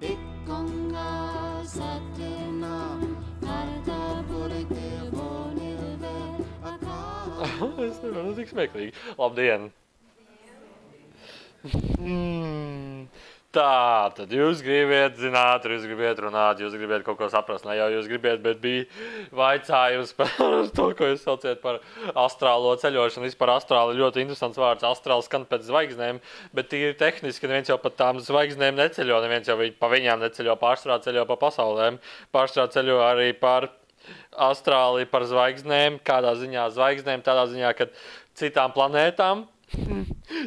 Ikonga satina karta purite bonilve Es nevaru, tik smieklīgi. Labdien! Tā, tad jūs gribat zināt, jūs gribat runāt, jūs gribat kaut ko saprast, ne jau jūs gribat, bet bija vaicājums par to, ko jūs sauciet par astrālo ceļošanu. Vispār astrāli ļoti interesants vārds. Astrāli skan pēc zvaigznēm, bet tīri tehniski neviens jau pat tām zvaigznēm neceļo, neviens jau pa viņām neceļo, pārstrā ceļo pa pasaulēm, pārstrā ceļo arī par astrāli, par zvaigznēm, kādā ziņā zvaigznēm, tādā ziņā, ka citām planētām,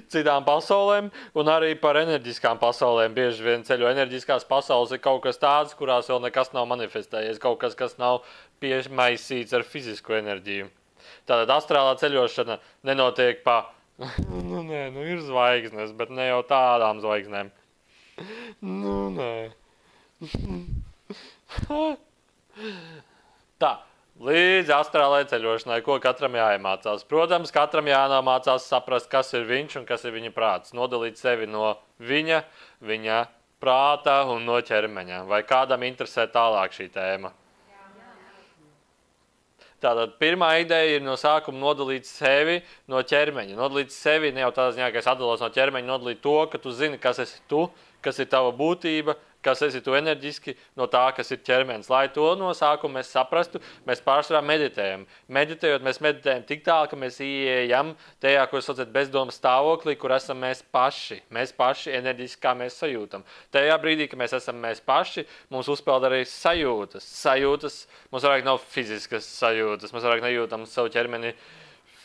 citām pasaulēm un arī par enerģiskām pasaulēm. Bieži vien ceļo enerģiskās pasaules ir kaut kas tāds, kurās vēl nekas nav manifestējies, kaut kas, kas nav piemaisīts ar fizisko enerģiju. Tātad astrālā ceļošana nenotiek pa, ir zvaigznes, bet ne jau tādām zvaigznēm. Tā. Līdz astrālai ceļošanai, ko katram jāiemācās. Protams, katram jāmācās saprast, kas ir viņš un kas ir viņa prāts. Nodalīt sevi no viņa prāta un no ķermeņa. Vai kādam interesē tālāk šī tēma? Tātad pirmā ideja ir no sākuma nodalīt sevi no ķermeņa. Nodalīt sevi ne jau tādā ziņā, ka es atdalos no ķermeņa, nodalīt to, ka tu zini, kas esi tu, kas ir tava būtība, kas esi tu enerģiski no tā, kas ir ķermenis. Lai to no sākuma mēs saprastu, mēs pārsvarā meditējam. Meditējot, mēs meditējam tik tālu, ka mēs ieejam tajā, ko saucat bezdomas stāvoklī, kur esam mēs paši. Mēs paši enerģiski, kā mēs sajūtam. Tajā brīdī, ka mēs esam mēs paši, mums uzpeld arī sajūtas. Sajūtas, mums vairāk nav fiziskas sajūtas, mēs vairāk nejūtam savu ķermeni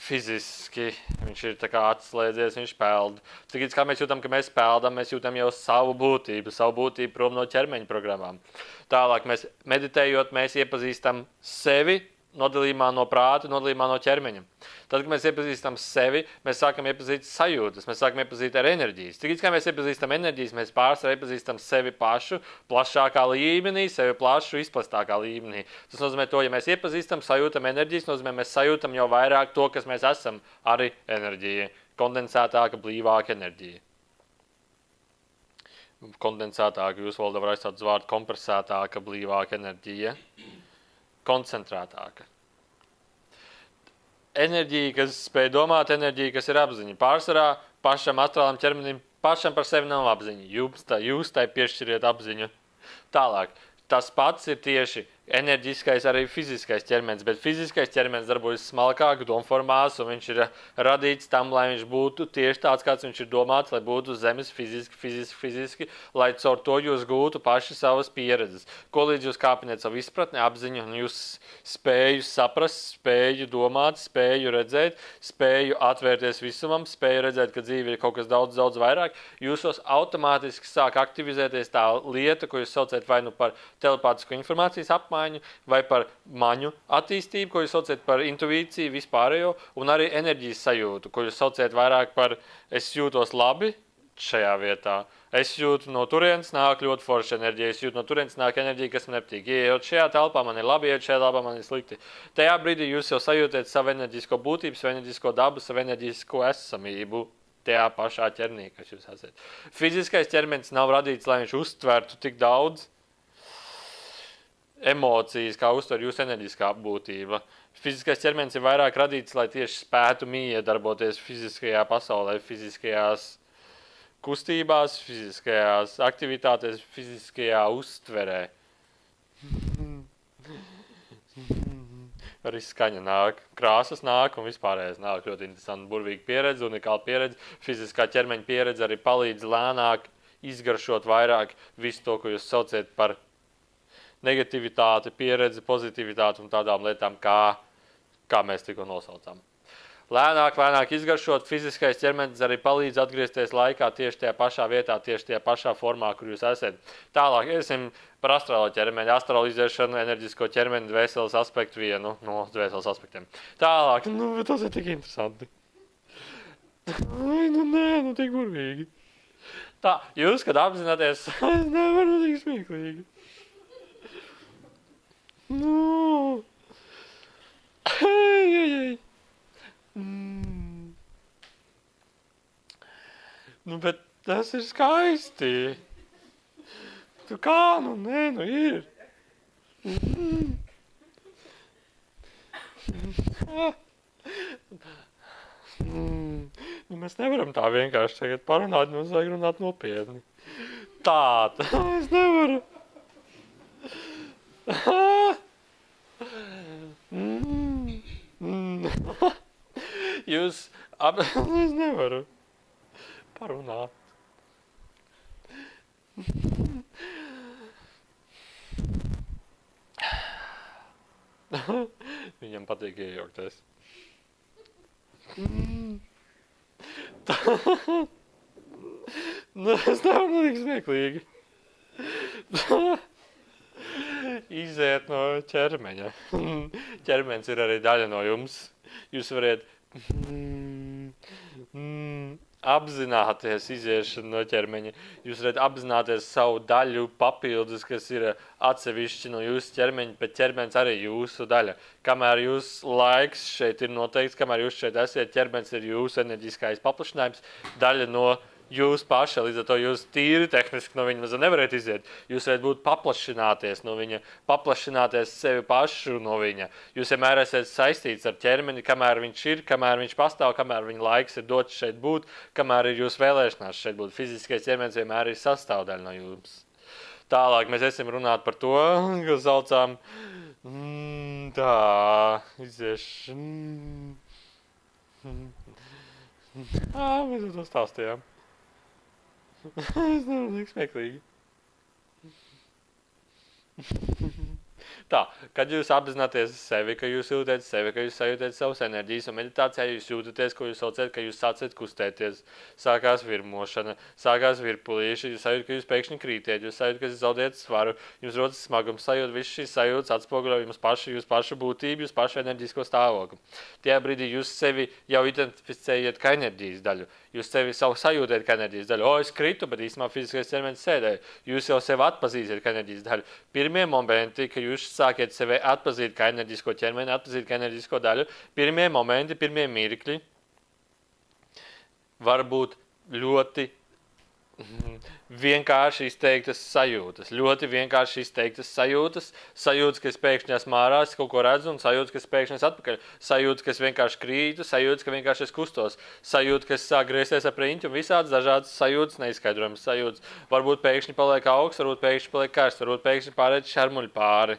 fiziski, viņš ir tā kā atslēdzies, viņš peld. Tik kā mēs jūtam, ka mēs peldam, mēs jūtam jau savu būtību prom no ķermeņa programmām. Tālāk mēs meditējot, mēs iepazīstam sevi, nodalījumā no prāta, nodalījumā no ķermeņa. Tad, kad mēs iepazīstam sevi, mēs sākam iepazīt sajūtas, mēs sākam iepazīt ar enerģijas. Tik kā mēs iepazīstam enerģijas, mēs pārsvarā iepazīstam sevi pašu plašākā līmenī, sevi plašu izplastākā līmenī. Tas nozīmē to, ja mēs iepazīstam, sajūtam enerģijas, nozīmē mēs sajūtam jau vairāk to, kas mēs esam, arī enerģija. Kondensētāka, blīvāka enerģija. Kondensētāka, jūs valodā var aizstāt uz vārdu kompresētāka, blīvāka enerģija. Koncentrētāka. Enerģija, kas spēj domāt, enerģija, kas ir apziņa. Pārsvarā pašam astrālam ķermenim pašam par sevi nav apziņa. Jūs tai piešķiriet apziņu. Tālāk. Tas pats ir tieši enerģiskais, arī fiziskais ķermenis, bet fiziskais ķermenis darbojas smalkāk, domformās, un viņš ir radīts tam, lai viņš būtu tieši tāds, kāds viņš ir domāts, lai būtu zemes fiziski, lai caur to jūs gūtu paši savas pieredzes. Ko līdz jūs kāpiniet savu izpratni, apziņu, un jūs spēju saprast, spēju domāt, spēju redzēt, spēju atvērties visumam, spēju redzēt, ka dzīve ir kaut kas daudz, daudz vairāk, jūsos automātiski sāk aktivizēties tā lieta, ko jūs saucat vai nu par telepātisku informācijas apmaiņu, vai par maņu attīstību, ko jūs sauciet par intuīciju vispārējo, un arī enerģijas sajūtu, ko jūs sauciet vairāk par es jūtos labi šajā vietā. Es jūtu no turienes nāk ļoti forša enerģija, es jūtu no turienes nāk enerģija, kas man nepatīk. Ieejot šajā telpā man ir labi, ieejot šajā telpā man ir slikti. Tajā brīdī jūs jau sajūtiet savu enerģisko būtību, savu enerģisko dabu, savu enerģisko esamību. Tajā pašā ķernī, kas jūs esat. Fiziskais ķermenis nav radīts, lai viņš uztvertu tik daudz emocijas, kā uztver jūsu enerģiskā būtība. Fiziskais ķermenis ir vairāk radīts, lai tieši spētu darboties fiziskajā pasaulē, fiziskajās kustībās, fiziskajās aktivitātēs, fiziskajā uztverē. Arī skaņa nāk, krāsas nāk un vispārējais nāk. Ļoti interesanti, burvīga pieredze, unikāla pieredze. Fiziskā ķermeņa pieredze arī palīdz lēnāk izgaršot vairāk visu to, ko jūs sauciet par negativitāti, pieredzi, pozitivitāti un tādām lietām, kā mēs tikko nosaucām. Lēnāk izgaršot, fiziskais ķermenis arī palīdz atgriezties laikā tieši tajā pašā vietā, tieši tajā pašā formā, kur jūs esat. Tālāk, iesim par astrālo ķermeni, astralizēšanu, enerģisko ķermeni, dvēseles aspektu vienu no dvēseles aspektiem. Tālāk, bet tas ir tik interesanti. Tik burvīgi. Tā, jūs, kad apzināties, nevaru tik smieklīgi. Bet tas ir skaisti. Tu kā? Nu, nē, nu ir. Nu, mēs nevaram tā vienkārši tagad parunāt, mums vajag runāt nopietni. Tā, es nevaru. Jūs es nevaru parunāt. Viņam patīk iejaukties. Nu, es nevaru tik smieklīgi. Iziet no ķermeņa. Ķermenis ir arī daļa no jums. Jūs variet apzināties iziešanu no ķermeņa. Jūs varat apzināties savu daļu papildus, kas ir atsevišķi no jūsu ķermeņa, bet ķermenis arī jūsu daļa. Kamēr jūsu laiks šeit ir noteikts, kamēr jūs šeit esiet, ķermenis ir jūsu enerģiskais paplašinājums, daļa no jūs paša, līdz ar to jūs tīri tehniski no viņa mazā nevarat iziet. Jūs varat būt paplašināties no viņa, paplašināties sevi pašu no viņa. Jūs vienmēr esat saistīts ar ķermeni, kamēr viņš ir, kamēr viņš pastāv, kamēr viņa laiks ir dots šeit būt, kamēr ir jūs vēlēšanās šeit būt. Fiziskais ķermenis vienmēr ir sastāvdaļa no jums. Tālāk mēs esam runāt par to, ko saucām tā, izieš. Mēs to stāstījām. Es nevaru tik smieklīgi. Tā, kad jūs apzināties sevi, ka jūs jūtat sevi, ka jūs sajūtat savas enerģijas, un meditācijā jūs jūtaties, ko jūs saucat, ka jūs sācat kustēties, sākās virmošana, sākās virpulīši, jūs sajūt, ka jūs pēkšņi krītiet, jūs sajūt, ka jūs zaudējat svaru, jums rodas smagums, sajūt, viss šīs sajūtas atspoguļo jums pašu būtību, jūs pašu enerģisko stāvokli. Tajā brīdī jūs sevi jau identificējat kā enerģijas daļu. Jūs sevi savu sajūtiet kā enerģijas daļu. O, es kritu, bet īstenībā fiziskais ķermenis sēdēja. Jūs jau sevi atpazīsiet kā enerģijas daļu. Pirmie momenti, ka jūs sākiet sevi atpazīt kā enerģisko ķermeni, atpazīt kā enerģisko daļu, pirmie momenti, pirmie mirkļi var būt ļoti vienkārši izteiktas sajūtas. Ļoti vienkārši izteiktas sajūtas. Sajūtas, ka es pēkšņi esmu ārā, es kaut ko redzu, un sajūtas, ka es pēkšņi esmu atpakaļ. Sajūtas, ka es vienkārši krītu, sajūtas, ka vienkārši es kustos. Sajūtas, ka es sāku griezties ar riņķi, un visādas dažādas sajūtas, neizskaidrojamas sajūtas. Varbūt pēkšņi paliek augsts, varbūt pēkšņi paliek karsts, varbūt pēkšņi pārēt šarmuļi pāri.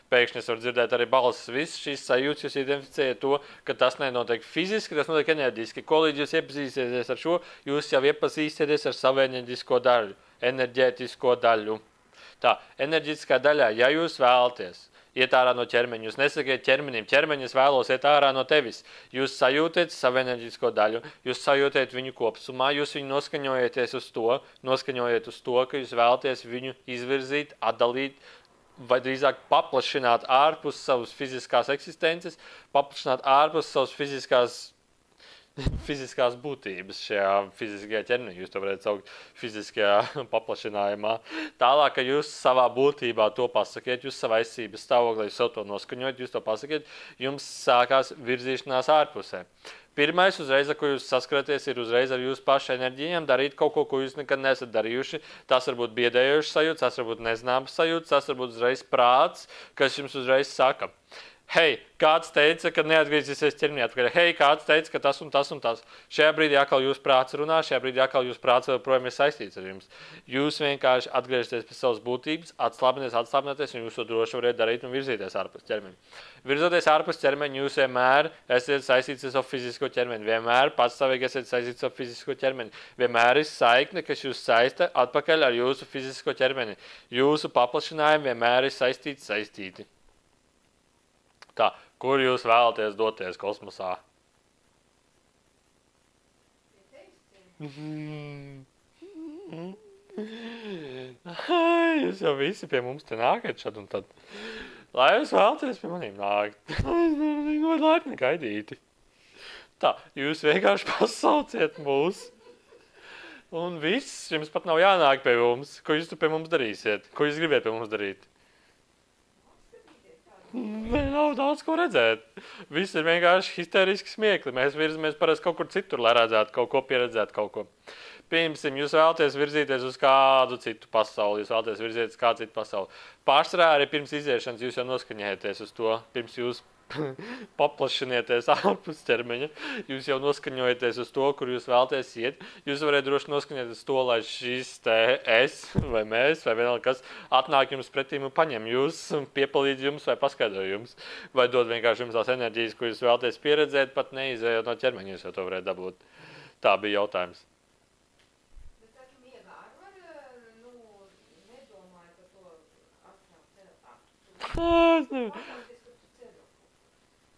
Pēkšņi es varu dzirdēt arī balsis. Visas šīs sajūtas jūs identificējat to, ka tas nenotiek fiziski, tas notiek enerģiski. Ko līdz jūs iepazīsieties ar šo, jūs jau iepazīsieties ar savu enerģisko daļu, enerģētisko daļu. Tā, enerģiskā daļā, ja jūs vēlaties iet ārā no ķermeņa, jūs nesakiet ķermenim, ķermeņis vēlos iet ārā no tevis. Jūs sajūtiet savu enerģisko daļu, jūs sajūtiet viņu kopsumā, jūs viņu noskaņojaties uz to, ka jūs vēlaties viņu izvirzīt, atdalīt, vai drīzāk paplašināt ārpus savas fiziskās eksistences, paplašināt ārpus savas fiziskās būtības šajā fiziskajā ķermenī. Jūs to varētu saukt fiziskajā paplašinājumā. Tālāk, ka jūs savā būtībā to pasakiet, jūs savā esības stāvoklī sev to noskaņojat, jūs to pasakiet, jums sākās virzīšanās ārpusē. Pirmais uzreiz, ar ko jūs saskaraties, ir uzreiz ar jūsu pašu enerģijām darīt kaut ko, ko jūs nekad nesat darījuši. Tas var būt biedējošs sajūts, tas var būt nezināms sajūts, tas var būt uzreiz prāts, kas jums uzreiz saka. Hei, kāds teica, ka neatgriezīsies ķermenī atpakaļ. Hei, kāds teica, ka tas un tas un tas. Šajā brīdī atkal jūs prāts runā, šajā brīdī atkal jūs prāts joprojām ir saistīts ar jums. Jūs vienkārši atgriežaties pie savas būtības, atslābināties, un jūs to droši varat darīt un virzīties ārpus ķermeņa. Virzoties ārpus ķermeņa, jūs vienmēr esat saistīts ar savu fizisko ķermeni. Vienmēr patstāvīgi esat saistīts ar savu fizisko ķermeni. Vienmēr ir saikne, kas jūs saista atpakaļ ar jūsu fizisko ķermeni. Jūsu paplašinājumi vienmēr ir saistīti. Tā, kur jūs vēlaties doties kosmosā? Jūs jau visi pie mums te nākat šad un tad. Lai jūs vēlaties pie manīm nākt. Ļoti laipni gaidīti. Tā, jūs vienkārši pasauciet mūs. Un viss, jums pat nav jānāk pie mums. Ko jūs tu pie mums darīsiet? Ko jūs gribiet pie mums darīt? Nē, nav nav daudz ko redzēt. Viss ir vienkārši histēriski smiekli. Mēs virzamies parasti kaut kur citur, lai redzētu kaut ko, pieredzētu kaut ko. Pieņemsim, jūs vēlaties virzīties uz kādu citu pasauli, jūs vēlaties virzīties uz kādu citu pasauli. Pārsvarā arī pirms iziešanas jūs jau noskaņēties uz to, pirms jūs paplašinieties ārpus ķermeņa, jūs jau noskaņojaties uz to, kur jūs vēlaties iet. Jūs varat droši noskaņot uz to, lai šis te es vai mēs vai vienalga kas atnāk jums pretīm un paņem jūs, piepalīdz jums vai paskaidro jums, vai dod vienkārši jums tās enerģijas, ko jūs vēlaties pieredzēt, pat neizējot no ķermeņa, jūs jau to varētu dabūt. Tā bija jautājums. Bet, sakim, miegā var, nedomāju par to astral teletātu.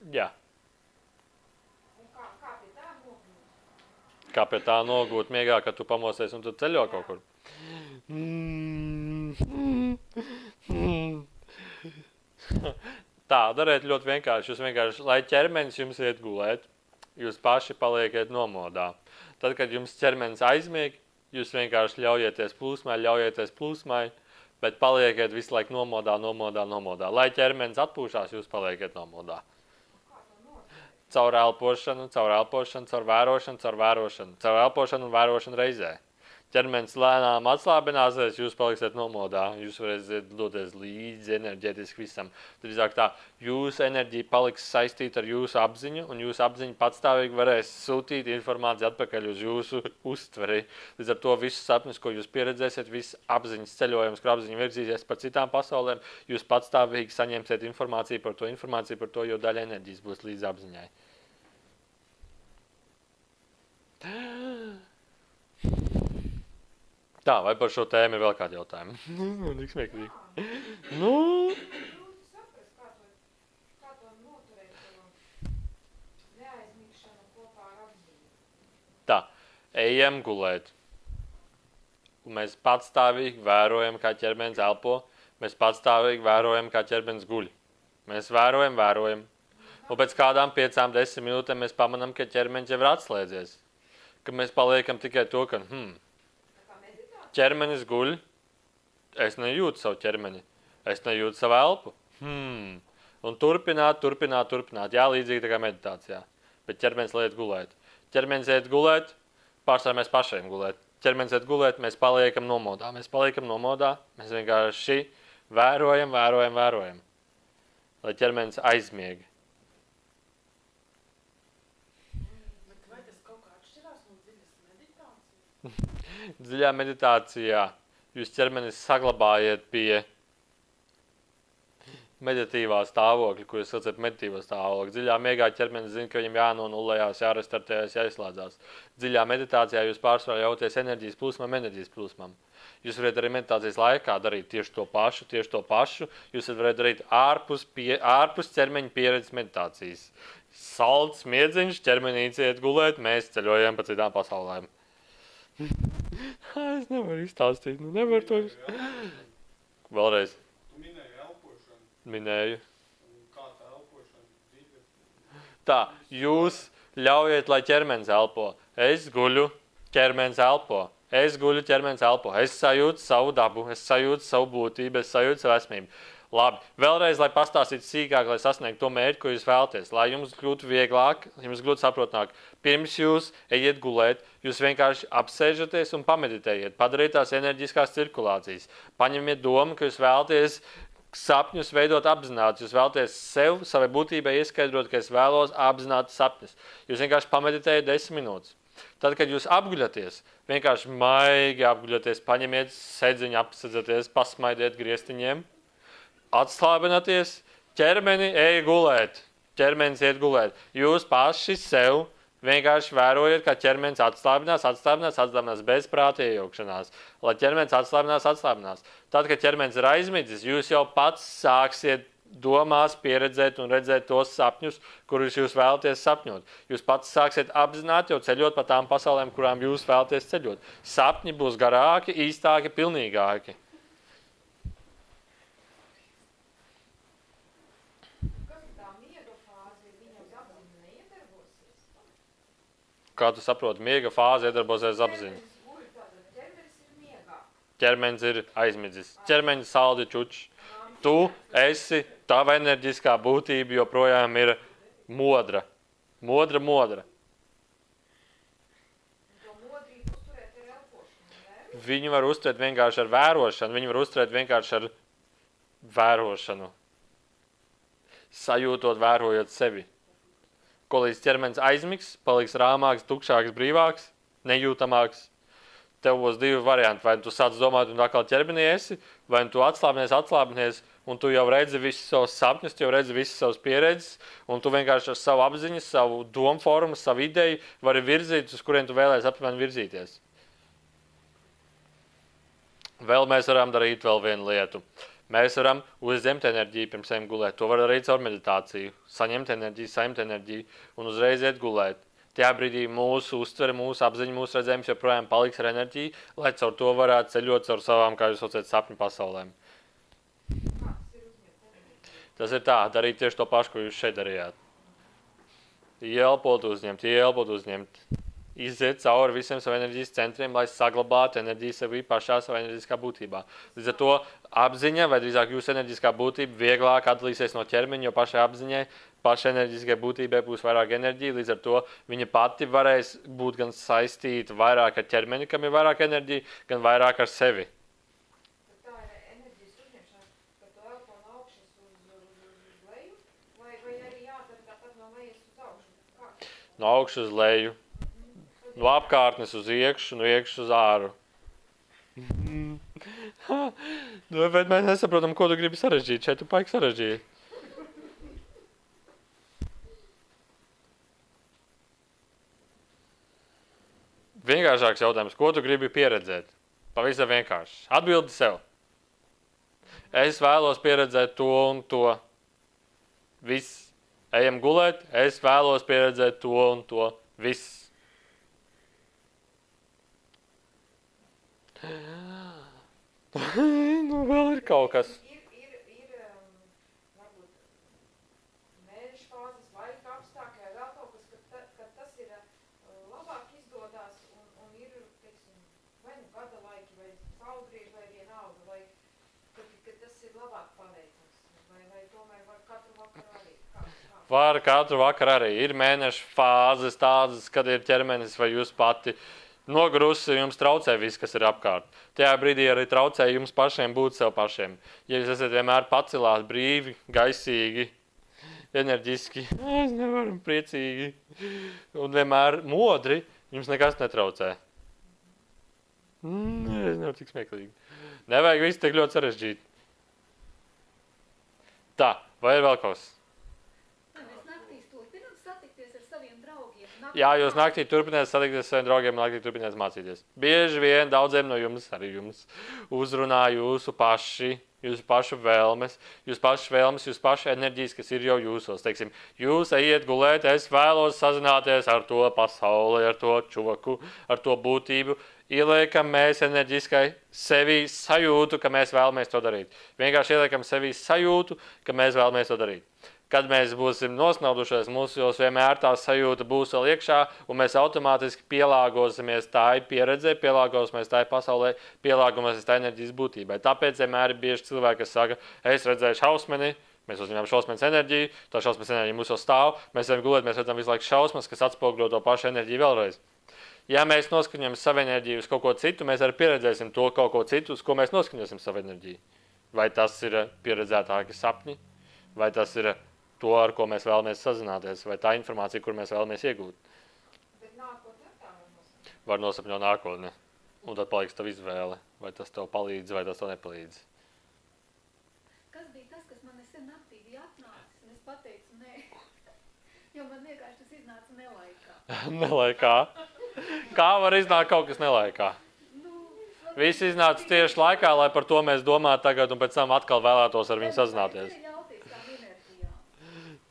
Jā. Un kā pie tā nogūt? Kā pie tā nogūt miegā, kad tu pamosies un tu ceļo kaut kur? Tā, dariet ļoti vienkārši. Jūs vienkārši, lai ķermenis jums iet gulēt, jūs paši paliekiet nomodā. Tad, kad jums ķermenis aizmieg, jūs vienkārši ļaujieties plūsmai, bet paliekiet visu laiku nomodā. Lai ķermenis atpūšās, jūs paliekiet nomodā. Caur elpošanu, caur vērošanu, caur elpošanu un vērošanu reizē. Ķermenis lēnām atslābināsies, jūs paliksiet nomodā, jūs varēsiet doties līdzi enerģētiski visam. Drīzāk tā, jūsu enerģija paliks saistīta ar jūsu apziņu, un jūsu apziņa patstāvīgi varēs sūtīt informāciju atpakaļ uz jūsu uztveri. Līdz ar to visus sapņus, ko jūs pieredzēsiet, viss apziņas ceļojums, kur apziņa virzīsies par citām pasaulēm, jūs patstāvīgi saņemsiet informāciju par to, jo daļa enerģijas būs līdz apziņai. Tā, vai par šo tēmu ir vēl kādi jautājumi? Tik smieklīgi. Nu? Grūti saprast, kā to noturēt to neaizmigšanu kopā ar apziņu. Tā, ejam gulēt. Un mēs patstāvīgi vērojam, kā ķermenis elpo. Mēs patstāvīgi vērojam, kā ķermenis guļ. Mēs vērojam. Un pēc kādām 5-10 minūtēm mēs pamanām, ka ķermenis jau ir atslēdzies. Ka mēs paliekam tikai to, ka ķermenis guļ, es nejūtu savu ķermeni, es nejūtu savu elpu. Un turpināt. Jā, līdzīgi tā kā meditācijā. Bet ķermenis liet gulēt. Ķermenis iet gulēt, pārsvarā mēs pašiem gulēt. Ķermenis iet gulēt, mēs paliekam nomodā. Mēs vienkārši vērojam. Lai ķermenis aizmieg. Bet vai tas kaut kā atšķirās no dziļas meditācijas? Dziļā meditācijā jūs ķermenis saglabājiet pie meditatīvā stāvokļa, ko jūs saucat meditatīvā stāvokļa. Dziļā miegā ķermenis zina, ka viņam jānonullējās, jārestartējas, jāizslēdzās. Dziļā meditācijā jūs pārsvarā ļauties enerģijas plūsmām. Jūs varat arī meditācijas laikā darīt tieši to pašu. Jūs varat darīt ārpus ķermeņa pieredzes meditācijas. Salds smiedziņš, ķermenīts iet gulēt, mēs ceļojam pa citām pasaulēm. Es nevaru izstāstīt, nevaru to. Vēlreiz. Tu minēji elpošanu. Minēju. Kā tā elpošana dzīve? Tā, jūs ļaujiet, lai ķermenis elpo. Es guļu, ķermenis elpo. Es sajūtu savu dabu, es sajūtu savu būtību, es sajūtu savu esmību. Labi, vēlreiz, lai pastāstītu sīkāk, lai sasniegtu to mērķi, ko jūs vēlaties, lai jums kļūtu vieglāk, jums kļūtu saprotamāk. Pirms jūs ejiet gulēt, jūs vienkārši apsēžaties un pameditējiet, padariet tās enerģiskās cirkulācijas. Paņemiet domu, ka jūs vēlaties sapņus veidot apzināti, jūs vēlaties sev, savai būtībai ieskaidrot, ka es vēlos apzināti sapņus. Jūs vienkārši pameditējiet 10 minūtes. Tad, kad jūs apguļaties, vienkārši maigi apguļaties, paņemiet sedziņu, apsedzaties, pasmaidiet griestiņiem. Atslābināties, ķermeni ej gulēt, ķermenis iet gulēt. Jūs paši sev vienkārši vērojiet, kā ķermenis atslābinās bez prāta iejaukšanās. Lai ķermenis atslābinās. Tad, kad ķermenis ir aizmidzis, jūs jau pats sāksiet domās pieredzēt un redzēt tos sapņus, kurus jūs vēlaties sapņot. Jūs pats sāksiet apzināti jau ceļot pa tām pasaulēm, kurām jūs vēlaties ceļot. Sapņi būs garāki, īstāki, pilnīgāki. Kā tu saproti, miega fāze iedarbosies apziņa. Ķermenis ir aizmidzis. Ķermenis saldi čučs. Tu esi tava enerģiskā būtība joprojām ir modra. Modra. To modrību uzturēt ar elpošanu, ne? Viņu var uzturēt vienkārši ar vērošanu, viņu var uzturēt vienkārši ar vērošanu. Sajūtot, vērojot sevi. Ko līdz ķermenis aizmigs, paliks rāmāks, tukšāks, brīvāks, nejūtamāks. Tev būs divi varianti. Vai tu sāc domāt un atkal ķermenī esi, vai tu atslābnies, un tu jau redzi visus savus sapņus, tu jau redzi visus savus pieredzes, un tu vienkārši ar savu apziņu, savu domu formu, savu ideju vari virzīt, uz kuriem tu vēlēsi apmēram virzīties. Vēl mēs varam darīt vēl vienu lietu. Mēs varam uzņemt enerģiju pirms ejam gulēt. To var darīt caur meditāciju. Saņemt enerģiju un uzreiz iet gulēt. Tajā brīdī mūsu uztvere, mūsu apziņa, mūsu redzējums joprojām paliks ar enerģiju, lai caur to varētu ceļot caur savām, kā jūs saucat, sapņu pasaulēm. Tas ir tā, darīt tieši to pašu, ko jūs šeit darījāt. Ielpot, uzņemt. Iziet cauri visiem savu enerģijas centriem, lai saglabātu enerģiju sevī pašā savā enerģiskā būtībā. Līdz ar to apziņa, vai drīzāk jūsu enerģiskā būtība, vieglāk atdalīsies no ķermeņa, jo pašai apziņai, pašai enerģiskai būtībai būs vairāk enerģija. Līdz ar to viņa pati varēs būt gan saistīta vairāk ar ķermeni, kam ir vairāk enerģija, gan vairāk ar sevi. Tā ir enerģijas uzņemšana, ka tu elpo no augšas uz leju, vai arī jādara tāpat no lejas uz augšu? Kā? No augšas uz leju. No apkārtnes uz iekšu, no iekšu uz āru. Bet mēs nesaprotam, ko tu gribi sarežģīt. Šeit tu paiki sarežģīt. Vienkāršāks jautājums. Ko tu gribi pieredzēt? Pavisam vienkārši. Atbildi sev. Es vēlos pieredzēt to un to. Viss. Ejam gulēt. Es vēlos pieredzēt to un to. Viss. Nu, vēl ir kaut kas. Ir varbūt mēnešu fāzes, laika apstākļi, vai vēl kaut kas, ka tas ir labāk izdodās un ir, teiksim, vai nu gada laiki, vai saulgrieži, vai vienalga, vai ka tas ir labāk paveicams, vai tomēr var katru vakaru arī? Var katru vakaru arī. Ir mēnešu fāzes tādas, kad ir ķermenis vai jūs pati nogrusi, jums traucē viss, kas ir apkārt. Tajā brīdī arī traucē jums pašiem būt sev pašiem. Ja jūs esat vienmēr pacelāti, brīvi, gaisīgi, enerģiski, es nevaru, priecīgi, un vienmēr modri, jums nekas netraucē. Es nevaru tik smieklīgi. Nevajag visu tik ļoti sarežģīt. Tā, vai ir vēl kaut kas? Jā, jūs naktī turpināt satikties ar saviem draugiem, naktī turpināt mācīties. Bieži vien daudziem no jums, arī jums, uzrunā jūsu pašu vēlmes, jūsu pašu enerģijas, kas ir jau jūsos. Teiksim, jūs ejiet gulēt, es vēlos sazināties ar to pasauli, ar to čoku, ar to būtību. Ieliekam mēs enerģiskai sevī sajūtu, ka mēs vēlamies to darīt. Vienkārši ieliekam sevī sajūtu, ka mēs vēlamies to darīt. Kad mēs būsim nosnaudušies, mūsos vienmēr tā sajūta būs vēl iekšā, un mēs automātiski pielāgosimies tai pieredzē, pielāgosimies tai pasaulē, pielāgosimies tai enerģijas būtībai. Tāpēc vienmēr ir bieži cilvēki, kas saka, es redzēju šausmeni, mēs uzņemam šausmenes enerģiju, tā šausmenes enerģija mūsos stāv, mēs ejam gulēt, mēs redzam visu laiku šausmas, kas atspoguļo to pašu enerģiju vēlreiz. Ja mēs noskaņojam savu enerģiju uz kaut ko citu, mēs arī pieredzēsim to kaut ko citu, uz ko mēs noskaņosim savu enerģiju. Vai tas ir pieredzētāki sapņi, vai tas ir to, ar ko mēs vēlamies sazināties, vai tā informācija, kur mēs vēlamies iegūt. Bet nākotnē tā var nosapņot. Var nosapņot nākotni, un tad paliks tev izvēle, vai tas tev palīdz, vai tas tev nepalīdz. Kas bija tas, kas man nesen naktī bija atnācis, un es pateicu nē, jo man vienkārši tas iznāca nelaikā. Nelaikā? Kā var iznākt kaut kas nelaikā? Viss iznāca tieši laikā, lai par to mēs domātu tagad, un pēc tam atkal vēlētos ar viņu sazināties.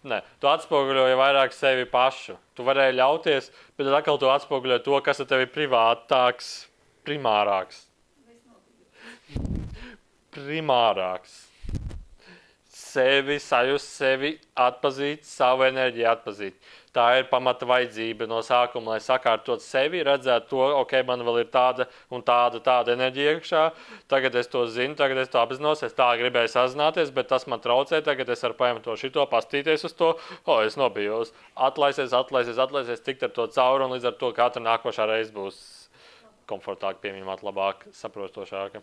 Nē, tu atspoguļoji vairāk sevi pašu. Tu varēji ļauties, bet tad atkal tu atspoguļoji to, kas ar tevi privātāks, primārāks. sevi, sajust sevi, atpazīt, savu enerģiju atpazīt. Tā ir pamata vajadzība no sākuma, lai sakārtot sevi, redzētu to, ok, man vēl ir tāda un tāda enerģija iekšā, tagad es to zinu, tagad es to apzinos, es tā gribēju sazināties, bet tas man traucē, tagad es varu paņemt to šito, pastīties uz to, es nobijos, atlaisies, tikt ar to cauri, un līdz ar to katra nākošā reize būs komfortāk, pieņemāt labāk, saprotošāka.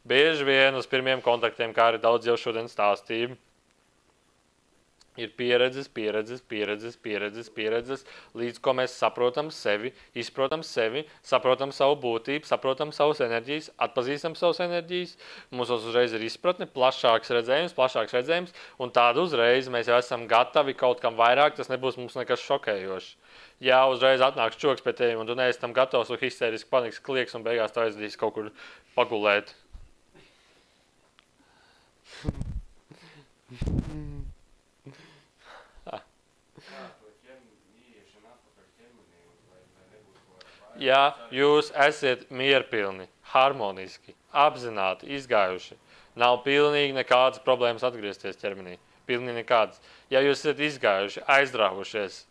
Bieži vien uz pirmiem kontaktiem, kā arī daudz jau šodien stāstību, ir pieredzes, līdz ko mēs saprotam sevi, izprotam sevi, saprotam savu būtību, saprotam savus enerģijas, atpazīstam savus enerģijas, mums uzreiz ir izpratne, plašāks redzējums, un tādu uzreiz mēs jau esam gatavi kaut kam vairāk, tas nebūs mums nekas šokējošs. Jā, uzreiz atnāks čoks pie tevi, un tu neesi tam gatavs, un histēriski panikas klieks, un beigās tu aizdīs kaut kur pagulēt. Ja jūs esat mierpilni, harmoniski, apzināti, izgājuši, nav pilnīgi nekādas problēmas atgriezties ķermenī. Pilnīgi nekādas. Ja jūs esat izgājuši, aizdrahušies,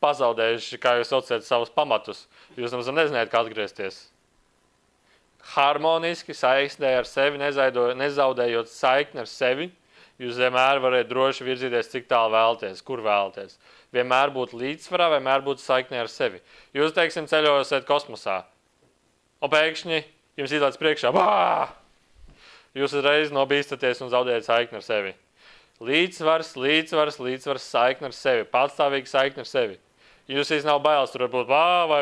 pazaudējuši, kā jūs saucat, savus pamatus, jūs nemaz nezināt, kā atgriezties. Harmoniski, saiknē ar sevi, nezaudējot saikni ar sevi, jūs vienmēr varat droši virzīties, cik tālu vēlaties, kur vēlaties. Vienmēr būt līdzsvarā, vienmēr būt saiknē ar sevi. Jūs, teiksim, ceļojat kosmosā, un pēkšņi jums izlaic priekšā, jūs uzreiz nobīstaties un zaudējat saikni ar sevi. Līdzsvars, saikni ar sevi, patstāvīgi saikni ar sevi. Jūs nav bailes, tur varbūt vai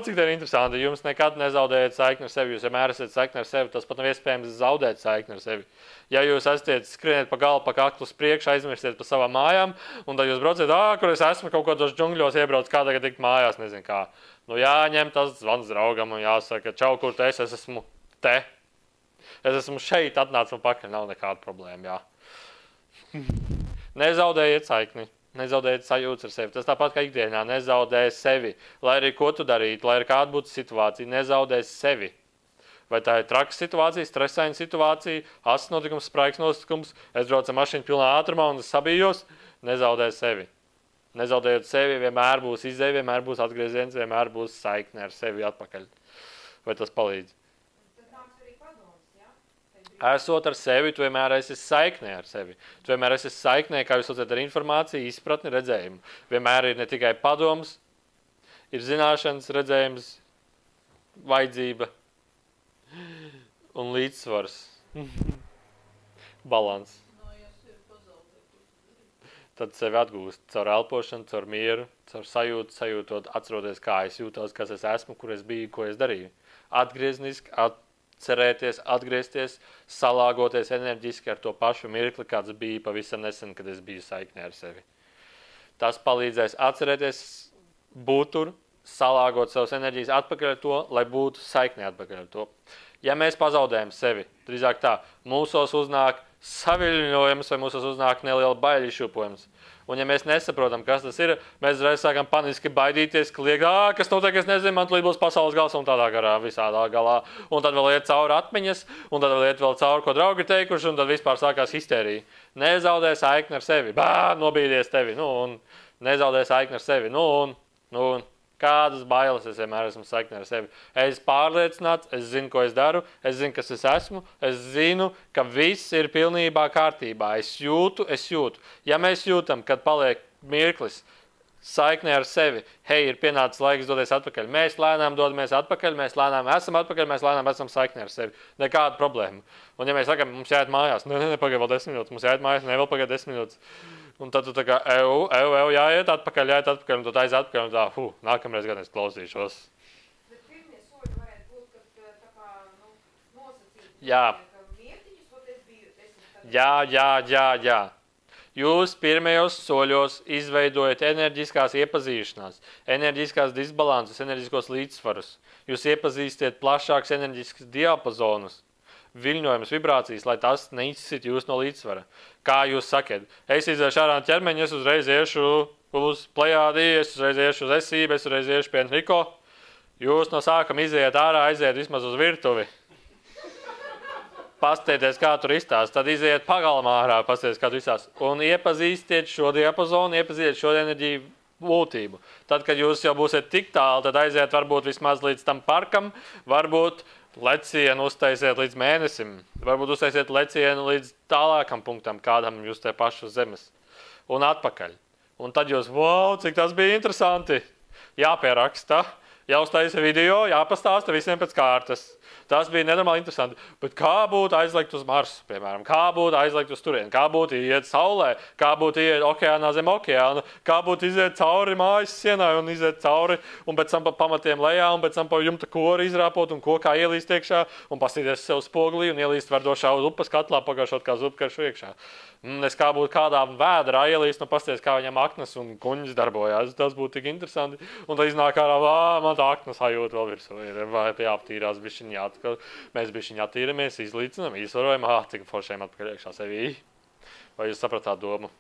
cik tā ir interesanti. Jums nekad nezaudējat saikni ar sevi, jūs vienmēr esat saikni ar sevi, tas pat nav iespējams zaudēt saikni ar sevi. Ja jūs esat skrieniet pa galu, pa kaklu uz priekšu, aizmirstiet pa savām mājām, un tad jūs brauciet, kur es esmu kaut kādos džungļos iebrauc, kā tagad tikt mājās, nezinu kā. Nu jāņem tas zvans draugam un jāsaka, čau, kur tu esi, es esmu te. Es esmu šeit, atnāc man pakaļ, nav nekāda problēma, jā. Nezaudējiet saikni. Nezaudēt sajūtas ar sevi. Tas tāpat kā ikdienā, nezaudē sevi. Lai arī ko tu darītu, lai arī kāda būtu situācija, nezaudē sevi. Vai tā ir traka situācija, stresaina situācija, asins notikums, spraigs notikums, es braucu ar mašīnu pilnā ātrumā un es sabijos, nezaudē sevi. Nezaudējot sevi, vienmēr būs izdeja, vienmēr būs atgrieziens, vienmēr būs saikne ar sevi atpakaļ. Vai tas palīdz? Esot ar sevi, tu vienmēr esi saiknē ar sevi. Tu vienmēr esi saiknē, kā jūs saucat, ar informāciju, izpratni, redzējumu. Vienmēr ir ne tikai padoms, ir zināšanas, redzējums, vajadzība un līdzsvars. Balans. Tad sevi atgūst caur elpošanu, caur mieru, caur sajūtot, atceroties, kā es jūtos, kas es esmu, kur es biju, ko es darīju. Atgriezniski, cerēties, atgriezties, salāgoties enerģiski ar to pašu mirkli, kāds bija pavisam nesen, kad es biju saiknē ar sevi. Tas palīdzēs atcerēties, būt tur, salāgot savas enerģijas atpakaļ ar to, lai būtu saiknē atpakaļ ar to. Ja mēs pazaudējam sevi, drīzāk tā, mūsos uznāk saviļņojums vai mūsos uznāk neliela baļa izšūpojums. Un ja mēs nesaprotam, kas tas ir, mēs reiz sākam paniski baidīties, ka liek, kas notiek, es nezinu, man tulīt būs pasaules gals un tādā garā, visādā galā. Un tad vēl iet cauri atmiņas, un tad vēl iet vēl cauri, ko draugi teikuši, un tad vispār sākās histērija. Nezaudē saikni ar sevi, nobīdies tevi, un nezaudē saikni ar sevi, un kādas bailes es vienmēr esmu saikni ar sevi. Es pārliecināts, es zinu, ko es daru, es zinu, kas es esmu, es zinu, ka viss ir pilnībā kārtībā. Es jūtu. Ja mēs jūtam, kad paliek mirklis saiknē ar sevi, ir pienācis laiks doties atpakaļ. Mēs lēnām dodamies atpakaļ, mēs lēnām esam atpakaļ, mēs lēnām esam saiknē ar sevi. Nekāda problēma. Un ja mēs sakam, mums jāiet mājās, pagaid vēl 10 minūtes, mums jāiet mājās, vēl pagaid 10 minūtes. Un tad tu tā kā, jāiet atpakaļ, un tu aiz atpakaļ, un tā, nākamreiz gan es klausīšos. Bet pirmie soļi varētu būt, ka tā kā, nosacīt, Jā. ka miertiņus, ko es biju, Jā. Jūs pirmajos soļos izveidojat enerģiskās iepazīšanās, enerģiskās disbalansus, enerģiskos līdzsvarus. Jūs iepazīstiet plašāks enerģisks diapazonus, viļņojumus, vibrācijas, lai tas neizsit jūs no līdzsvara. Kā jūs sakat? Es iziešu ārā no ķermeņa, es uzreiz iešu uz Plejādi, es uzreiz iešu uz Esību, es uzreiz iešu pie Enriko. Jūs no sākuma iziet ārā, aiziet vismaz uz virtuvi. Pastieties, kā tur izstāst, tad iziet pagalmā ārā, pastieties, kā tur izstāst. Un iepazīstiet šo diapazonu, iepazīstiet šo enerģiju būtību. Tad, kad jūs jau būsiet tik tālu, tad aiziet varbūt vismaz līdz tam parkam, varbūt lecienu uztaisiet līdz mēnesim, varbūt uztaisiet lecienu līdz tālākam punktam, kādam jūs te paši uz zemes. Un atpakaļ. Un tad jūs, wow, cik tas bija interesanti. Jāpieraksta, jāuztaisa video, jāpastāsta visiem pēc kārtas. Tas bija nenormāli interesanti. Bet kā būtu aizlikt uz Marsu, piemēram? Kā būtu aizlikt uz turieni? Kā būtu iet saulē? Kā būtu iet okeānā zem okeāna? Kā būtu iziet cauri mājas sienai un iziet cauri un pēc tam pa pamatiem lejā un pēc tam pa jumta kori izrāpot un kokā ielīst iekšā un pastīties sev spoglī un ielīst vardošā uz upas katlā pagājušot kā zupkaršu iekšā. Es kā būtu kādā vēdrā ielīst un pasties, kā viņam aknas un kuņas darbojās. Tas būtu tik interesanti. Un tad iznāk ārā, man tā aknas sajūta vēl virsū ir. Vai jāaptīrās bišķiņ jāatkal. Mēs bišķiņ attīramies, izlīdzinām, izvarojam. Tik foršiem atpakaļ iekšā sevī. Vai jūs sapratāt domu?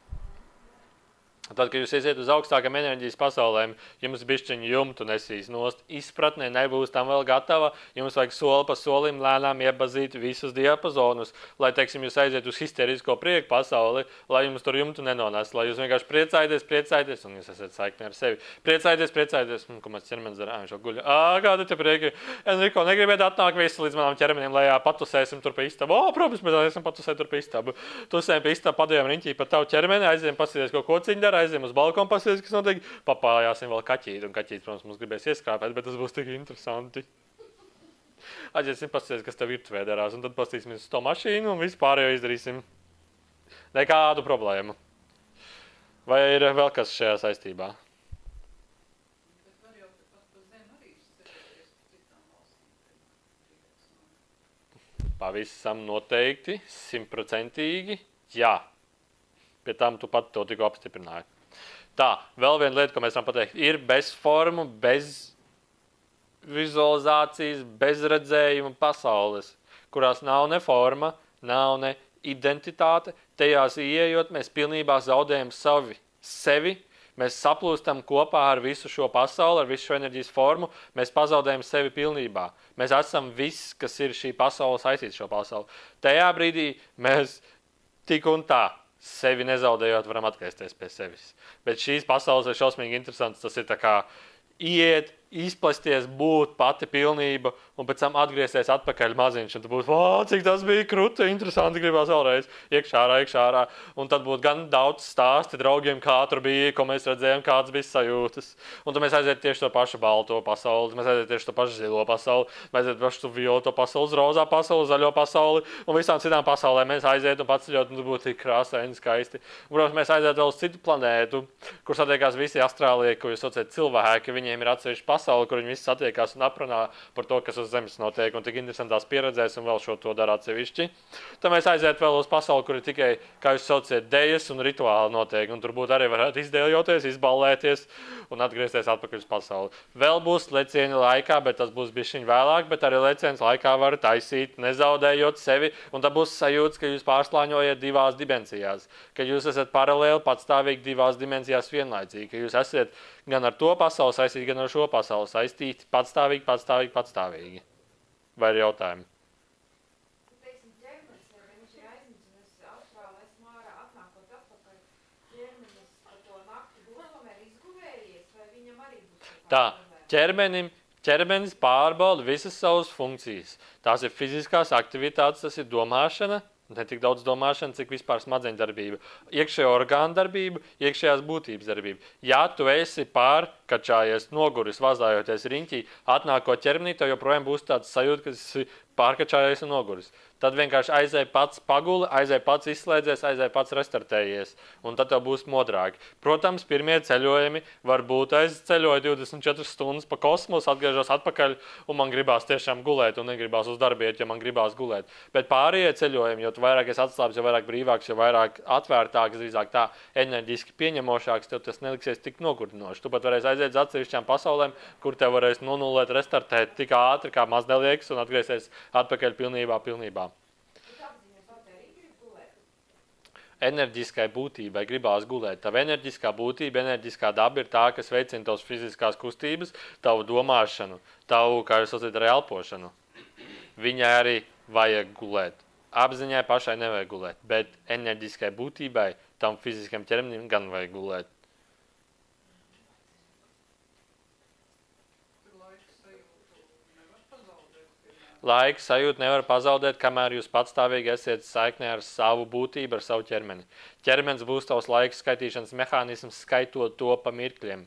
Tad, kad jūs iesiet uz augstākam enerģijas pasaulēm, jums bišķiņu jumtu nesīs nost. Izpratnē nebūs tam vēl gatava. Jums vajag soli pa solim lēnām iepazīt visus diapazonus, lai, teiksim, jūs aiziet uz histerisko prieku pasauli, lai jums tur jumtu nenones, lai jūs vienkārši priecājaties, un jūs esat saikni ar sevi. Priecājaties, ko mēs ķermenis dara, viņš jau guļ. Kādi te prieki? Enrico, negribiet atnāk visi līdz manām ķermenim lejā, patusēsim tur pa istabu. Protams, mēs esam patusēt tur pa istabu. Tusējam pa istabu, padējam riņķī pa tavu ķermeni, aizējam pasīties, ko kociņi dara, aizējam uz balkonu pasīties, kas notiek, papājāsim vēl kaķīt, un kaķīt, protams, mums gribēs ieskrāpēt, bet tas būs tik interesanti. Aiziesim pasīties, kas tev virtuvē darās, un tad pasīsimies uz to mašīnu, un visu pārējo izdarīsim. Nekādu problēmu. Vai ir vēl kas šajā saistībā? Bet var jau pat pa zem arī izceļoties pa citām valstīm. Pavisam noteikti, 100%, jā. Pie tam tu pat to tikko apstiprināji. Tā, vēl viena lieta, ko mēs varam pateikt, ir bez formu, bez vizualizācijas, bez redzējuma pasaules, kurās nav ne forma, nav ne identitāte. Tajās ieejot, mēs pilnībā zaudējam sevi, mēs saplūstam kopā ar visu šo pasauli, ar visu šo enerģijas formu, mēs pazaudējam sevi pilnībā. Mēs esam viss, kas ir šī pasaule saistīts šo pasauli. Tajā brīdī mēs tik un tā sevi nezaudējot, varam atgriezties pie sevis. Bet šīs pasaules ir šausmīgi interesants. Tas ir tā kā iet, izplesties, būt pati pilnība un pēc tam atgriezties atpakaļ maziņš. Un tad būs, cik tas bija kruti, interesanti, gribās vēlreiz iekšā ārā. Un tad būtu gan daudz stāsti draugiem, kā tur bija, ko mēs redzējām, kādas bija sajūtas. Un tad mēs aiziet tieši to pašu balto pasauli, mēs aiziet tieši to pašu zilo pasauli, mēs aiziet pašu violeto pasauli, rozā pasauli, zaļo pasauli un visām citām pasaulēm mēs aiziet un paceļot, un tas būtu tik krāsaini, skaisti. Un, protams, mēs aiziet vēl uz citu planētu, kur satiekās visi astrālie, ko jūs saucat cilvēki, viņiem ir atsevišķi pasauli, kur viņi visi satiekās un aprunā par to, kas uz zemes notiek, un tik interesantās pieredzēs, un vēl šo to dara atsevišķi. Tad mēs aiziet vēl uz pasauli, kur ir tikai, kā jūs sauciet, dejas un rituāli notiek, un tur būtu arī varētu izdēļoties, izballēties un atgriezties atpakaļ uz pasauli. Vēl būs lecieni laikā, bet tas būs bišķiņ vēlāk, bet arī lecienas laikā var taisīt, nezaudējot sevi, un tad būs sajūts, ka jūs pārslāņojat divās dimensijās, ka jūs esat paralēli patstāvīgi divās dimensijās vienlaicīgi, ka jūs esat gan ar to pasauli saistīti, gan ar šo pasauli saistīti, patstāvīgi. Vai ir jautājumi? Teiksim, ķermenis, viņš ir aizmidzis, austrāli esmu ārā, atnākot atpakaļ, ķermenis par to nakti būs tomēr izguvējies, vai viņam arī būs Tā, ķermenis pārbauda visas savas funkcijas. Tās ir fiziskās aktivitātes, tas ir domāšana, ne tik daudz domāšana, cik vispār smadzeņu darbība, iekšējā orgānu darbība, iekšējās būtības darbība. Ja tu esi pārkačājies, noguris, vazājoties riņķī, atnākot ķermenī, tev joprojām būs tāds sajūta, ka esi pārkačājies un noguris. Tad vienkārši aizēj pats paguli, aizēj pats izslēdzies, aizēj pats restartējies, un tad tev būs modrāki. Protams, pirmie ceļojumi var būt aizceļoju 24 stundas pa kosmosu, atgriežos atpakaļ, un man gribās tiešām gulēt, un negribās uz darbu iet, ja man gribās gulēt. Bet pārējie ceļojumi, jo tu vairāk esi atslābs, jo vairāk brīvāks, jo vairāk atvērtāks, drīzāk tā enerģiski pieņemošāks, tev tas neliksies tik nogurdinoši. Tu pat varēsi aiziet uz atsevišķām pasaulēm, kur tev varēs nonulēt, restartēt tik ātri, kā mazdēlieks, un atgriezties atpakaļ pilnībā. Enerģiskai būtībai gribās gulēt. Tava enerģiskā būtība, enerģiskā daba ir tā, kas veicina tavas fiziskās kustības, tavu domāšanu, tavu, kā jūs saucat, arī elpošanu. Viņai arī vajag gulēt. Apziņai pašai nevajag gulēt, bet enerģiskai būtībai, tam fiziskam ķermenim gan vajag gulēt. Laika sajūtu nevar pazaudēt, kamēr jūs patstāvīgi esiet saiknē ar savu būtību, ar savu ķermeni. Ķermenis būs tavs laika skaitīšanas mehānisms, skaitot to pa mirkļiem.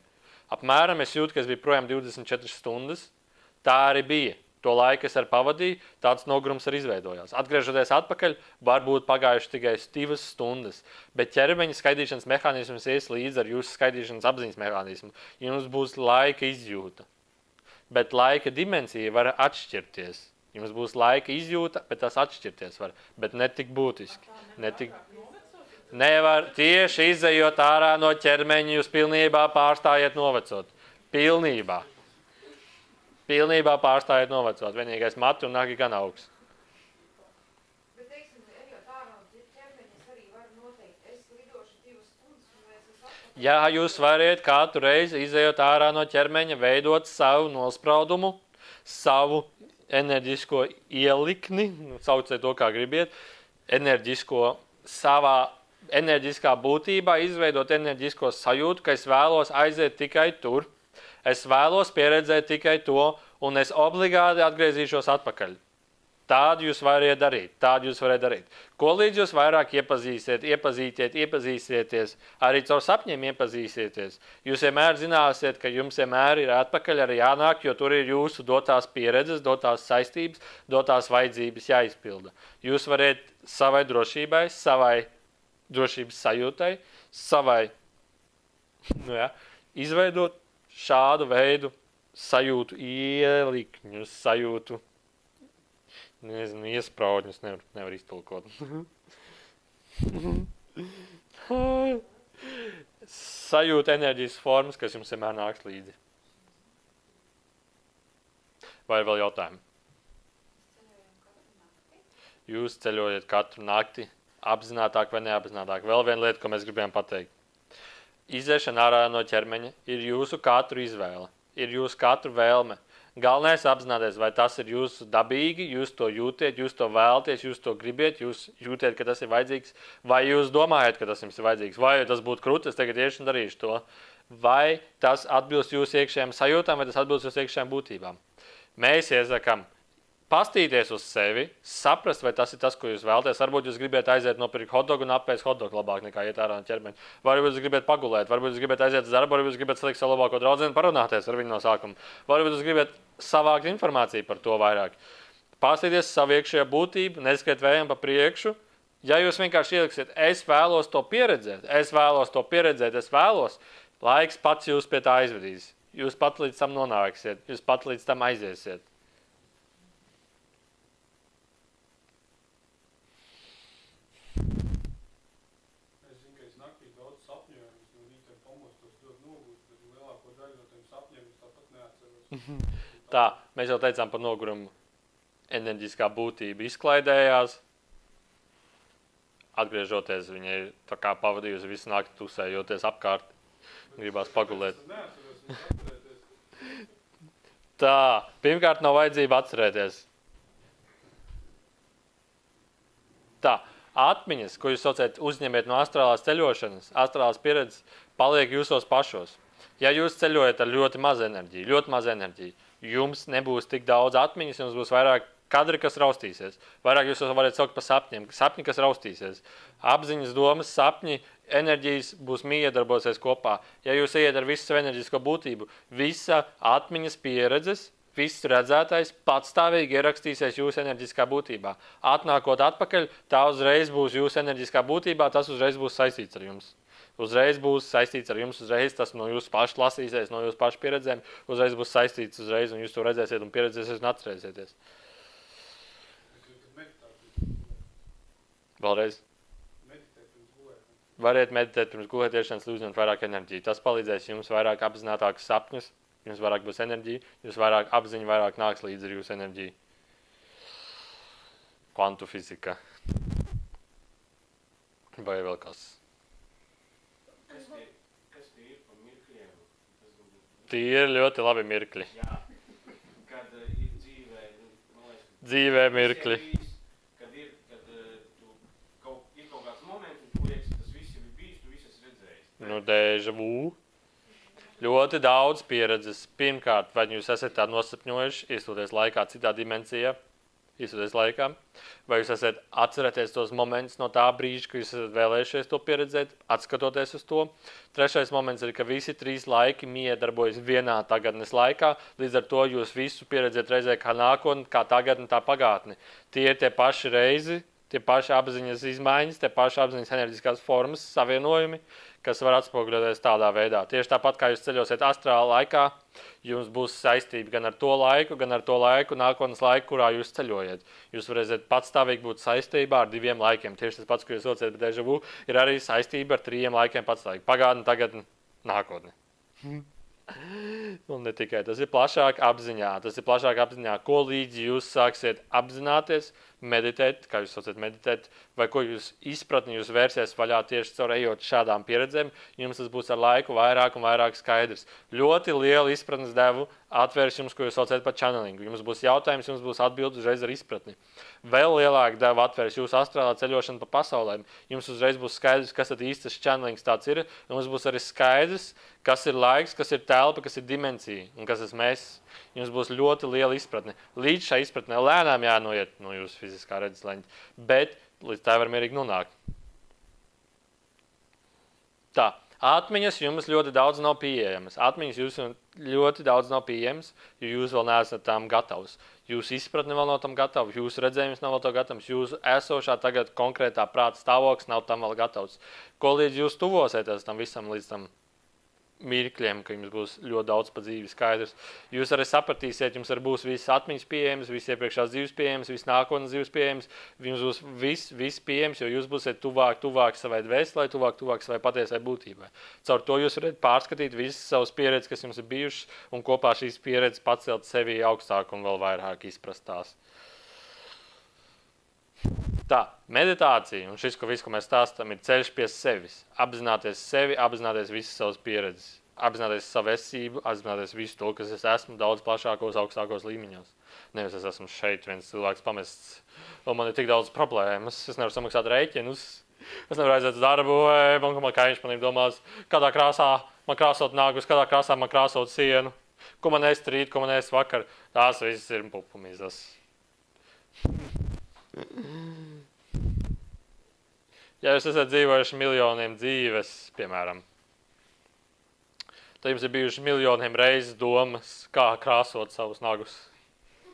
Apmēram es jūtu, ka es biju projām 24 stundas. Tā arī bija. To laiku es ar pavadīju, tāds nogurums arī izveidojās. Atgriežoties atpakaļ, varbūt pagājuši tikai 2 stundas, bet ķermeņa skaitīšanas mehānisms ies līdz ar jūsu skaitīšanas apziņas mehānismu. Jums būs laika izjūta. Bet laika dimensija var atšķirties. Jums būs laika izjūta, bet tas atšķirties var. Bet ne tik būtiski. Nevar tieši izejot ārā no ķermeņa, jūs pilnībā pārstājiet novecot. Pilnībā. Pilnībā pārstājiet novecot. Vienīgais matu un nagi gan augs. Bet, teiksim, ejot ārā no ķermeņa, es arī varu noteikt, es lidošu 2 stundas, un es esmu atpakaļ. Jā, jūs variet katru reizi izejot ārā no ķermeņa, veidot savu nospraudumu, savu enerģisko ielikni, sauciet to, kā gribiet, savā enerģiskā būtībā izveidot enerģisko sajūtu, ka es vēlos aiziet tikai tur, es vēlos pieredzēt tikai to, un es obligāti atgriezīšos atpakaļ. Tādu jūs variet darīt. Ko līdz jūs vairāk iepazīsieties, arī caur sapņiem iepazīsieties. Jūs vienmēr zināsiet, ka jums vienmēr ir atpakaļ arī jānāk, jo tur ir jūsu dotās pieredzes, dotās saistības, dotās vajadzības jāizpilda. Jūs variet savai drošībai, savai drošības sajūtai, izveidot šādu veidu sajūtu ielikņus, sajūtu, iespraudņus, nevar iztulkot. Sajūta enerģijas formas, kas jums vienmēr nāks līdzi. Vai ir vēl jautājumi? Jūs ceļojat katru nakti, apzinātāk vai neapzinātāk. Vēl viena lieta, ko mēs gribējām pateikt. Iziešana ārā no ķermeņa ir jūsu katru izvēle, ir jūsu katru vēlme. Galvenais apzināties, vai tas ir jūsu dabīgi, jūs to jūtiet, jūs to vēlaties, jūs to gribiet, jūs jūtiet, ka tas ir vajadzīgs, vai jūs domājat, ka tas jums ir vajadzīgs, vai tas būtu krūti, es tagad iešu un darīšu to, vai tas atbilst jūsu iekšējām sajūtām, vai tas atbilst jūsu iekšējām būtībām. Mēs iesakām pastīties uz sevi, saprast, vai tas ir tas, ko jūs vēlaties. Varbūt jūs gribat aiziet nopirkt hotdogu un apēst hotdogu labāk nekā iet ārā no ķermeņa. Varbūt jūs gribat pagulēt, varbūt jūs gribat aiziet uz darbu, varbūt jūs gribat salikt savu labāko draudzeni, parunāties ar viņu no sākuma. Varbūt jūs gribat savākt informāciju par to vairāk. Pastīties savu iekšējo būtību, neskiet vējiem pa priekšu. Ja jūs vienkārši ieliksiet, es vēlos to pieredzēt, laiks pats jūs pie tā aizvedīs. Jūs pat līdz tam nonāksiet, jūs pat līdz tam aiziesiet. Tā, mēs jau teicām par nogurumu. Enerģiskā būtība izklaidējās. Atgriežoties, viņa ir tā kā pavadījusi visu nakti tusējoties apkārt. Gribās pagulēt. Tā, pirmkārt nav vajadzība atcerēties. Tā, atmiņas, ko jūs saucat uzņemiet no astrālās ceļošanas, astrālās pieredzes, paliek jūsos pašos. Ja jūs ceļojat ar ļoti maz enerģiju, jums nebūs tik daudz atmiņas, jums būs vairāk kadri, kas raustīsies. Vairāk jūs varat saukt par sapņiem, sapņi, kas raustīsies. Apziņas, domas, sapņi, enerģijas būs miedarbosies kopā. Ja jūs ieiet ar visu savu enerģisko būtību, visa atmiņas pieredzes, viss redzētais patstāvīgi ierakstīsies jūsu enerģiskā būtībā. Atnākot atpakaļ, tā uzreiz būs jūsu enerģiskā būtībā, tas uzreiz būs saistīts ar jums. Uzreiz būs saistīts ar jums, uzreiz tas no jūsu pašu lasīsies, no jūsu pašu pieredzēm, uzreiz būs saistīts uzreiz, un jūs to redzēsiet un pieredzēsiet un atcerēsieties. Vēlreiz. Variet meditēt pirms gulētiešanas, uzņemt vairāk enerģiju. Tas palīdzēs jums vairāk apzinātākas sapņus, jums vairāk būs enerģija, jums vairāk apziņa, vairāk nāks līdz ar jūsu enerģiju. Kvantu fizika. Vai vēl kas? Tie ir ļoti labi mirkļi. Jā, kad ir dzīvē, dzīvē mirkļi. Kad Nu, déjà vu. Ļoti daudz pieredzes. Pirmkārt, vai jūs esat tā nosapņojuši, iestoties laikā citā dimensijā, iestoties laikā, vai jūs esat atcerēties tos momentus no tā brīža, ka jūs esat vēlējušies to pieredzēt, atskatoties uz to. Trešais moments ir, ka visi 3 laiki miedarbojas vienā tagadnes laikā, līdz ar to jūs visu pieredzēt reizē kā nākotni, kā tagadni, tā pagātni. Tie ir tie paši reizi, tie paši apziņas izmaiņas, tie paši apziņas enerģiskās formas, savienojumi, kas var atspoguļoties tādā veidā. Tieši tāpat, kā jūs ceļosiet astrāla laikā, jums būs saistība gan ar to laiku, nākotnes laiku, kurā jūs ceļojat. Jūs varēsiet patstāvīgi būt saistībā ar 2 laikiem. Tieši tas pats, ko jūs saucat par déjà vu, ir arī saistība ar 3 laikiem patstāvīgi. Pagātni, tagadni, nākotni. Un ne tikai, tas ir plašāk apziņā. Ko līdz jūs sāksiet apzināties, meditēt, kā jūs saucat meditēt, vai ko jūs izpratni, jūs vērsies vaļā tieši caur ejot šādām pieredzēm, jums tas būs ar laiku vairāk un vairāk skaidrs. Ļoti liela izpratnes devu atvērs jums, ko jūs saucat par channelingu. Jums būs jautājums, jums būs atbildi uzreiz ar izpratni. Vēl lielāk devu atvērs jūsu astrālā ceļošana pa pasaulēm. Jums uzreiz būs skaidrs, kas tad īstas channelings tāds ir, un jums būs arī skaidrs, kas ir laiks, kas ir telpa, kas ir dimensija, un kas esmu es. Jums būs ļoti liela izpratne. Līdz šai izpratnē lēnām jānoiet no jūsu fiziskā redzesleņa, bet līdz tā var mierīgi nonākt. Tā, atmiņas jums ļoti daudz nav pieejamas. Jo jūs vēl neesat tām gatavs. Jūsu izpratne vēl nav tam gatava, jūsu redzējums nav vēl to gatavs, jūsu esošā tagad konkrētā prāta stāvoklis nav tam vēl gatavs. Ko līdz jūs tuvosieties tam visam, līdz tam mirkļiem, ka jums būs ļoti daudz pa dzīvi skaidrs. Jūs arī sapratīsiet, jums arī būs visas atmiņas pieejamas, visas iepriekšās dzīves pieejamas, visas nākotnes dzīves pieejamas, jums būs viss pieejams, jo jūs būsiet tuvāk savai dvēselē, tuvāk savai patiesai būtībai. Caur to jūs varat pārskatīt visas savas pieredzes, kas jums ir bijušas, un kopā šīs pieredzes pacelt sevi augstāk un vēl vairāk izprast tās. Tā, meditācija, un šis, ko mēs stāstam, ir ceļš pie sevis. Apzināties sevi, apzināties visas savas pieredzes. Apzināties savu esību, apzināties visu to, kas es esmu daudz plašākos, augstākos līmeņos. Nevis es esmu šeit viens cilvēks pamests, un man ir tik daudz problēmas, es nevaru samaksāt rēķinus, es nevaru aiziet uz darbu, man kaimiņš manīm domās, kādā krāsā man krāsot nāgus, kādā krāsā man krāsot sienu, ko man ēst rīt, ko man ēst vakar. Tās visas ir pupumizas. Ja jūs esat dzīvojuši miljoniem dzīves, piemēram, tad jums ir bijuši miljoniem reizes domas, kā krāsot savus nagus,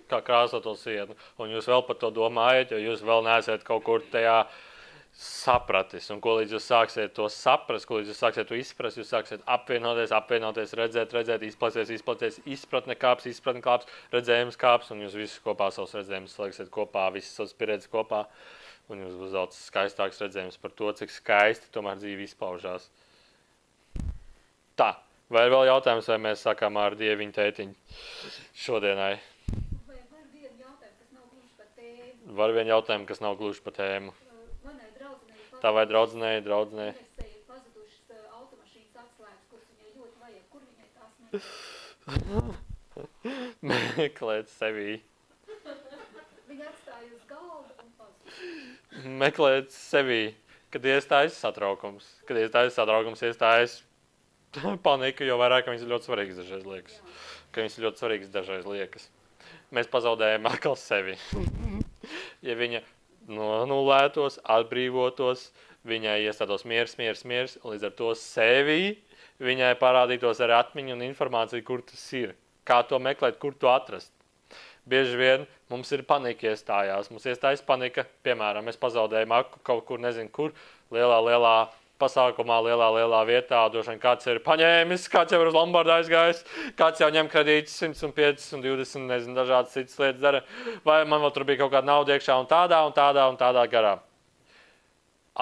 kā krāsot to sienu, un jūs vēl par to domājat, jo jūs vēl neesat kaut kur tajā sapratis, un ko līdz jūs sāksiet to saprast, ko līdz jūs sāksiet to izprast, jūs sāksiet apvienoties, redzēt, izplaties, izpratne kāps, redzējums kāps, un jūs visus kopā savus redzējumus slēgsiet kopā, visas savas pieredzes kopā, un jums būs daudz skaistāks redzējums par to, cik skaisti tomēr dzīve izpaužās. Tā, vai ir vēl jautājums, vai mēs sākām ar dieviņu tētiņu šodienai? Vai var vienu jautājumu, kas nav gluži par tēmu? Var vienu jautājumu, kas nav gluži par tēmu. Manai draudzenei Tavai draudzenei. Inesei ir pazudušas automašīnas atslēgas, kuras viņai ļoti vajag. Kur viņai tās meklēt? Meklēt sevī. Viņa atstāja uz galdu un pazuduši. Meklēt sevī, kad iestājas satraukums. Kad iestājas satraukums, iestājas panika, jo vairāk, ka viņas ir ļoti svarīgas dažreiz liekas. Ka viņas ir ļoti svarīgas dažreiz liekas. Mēs pazaudējam atkal sevi. Ja viņa nonulētos, atbrīvotos, viņai iestātos miers, un līdz ar to sevi viņai parādītos ar atmiņu un informāciju, kur tas ir. Kā to meklēt, kur to atrast. Bieži vien mums ir panika iestājās. Mums iestājas panika, piemēram, mēs pazaudējam aku kaut kur, nezinu kur, lielā pasākumā, lielā vietā, droši vien kāds ir paņēmis, kāds jau ir uz Lombardu aizgājis, kāds jau ņem kredītus 105 un 20, nezinu, dažādas citas lietas dara, vai man vēl tur bija kaut kāda nauda iekšā un tādā garā.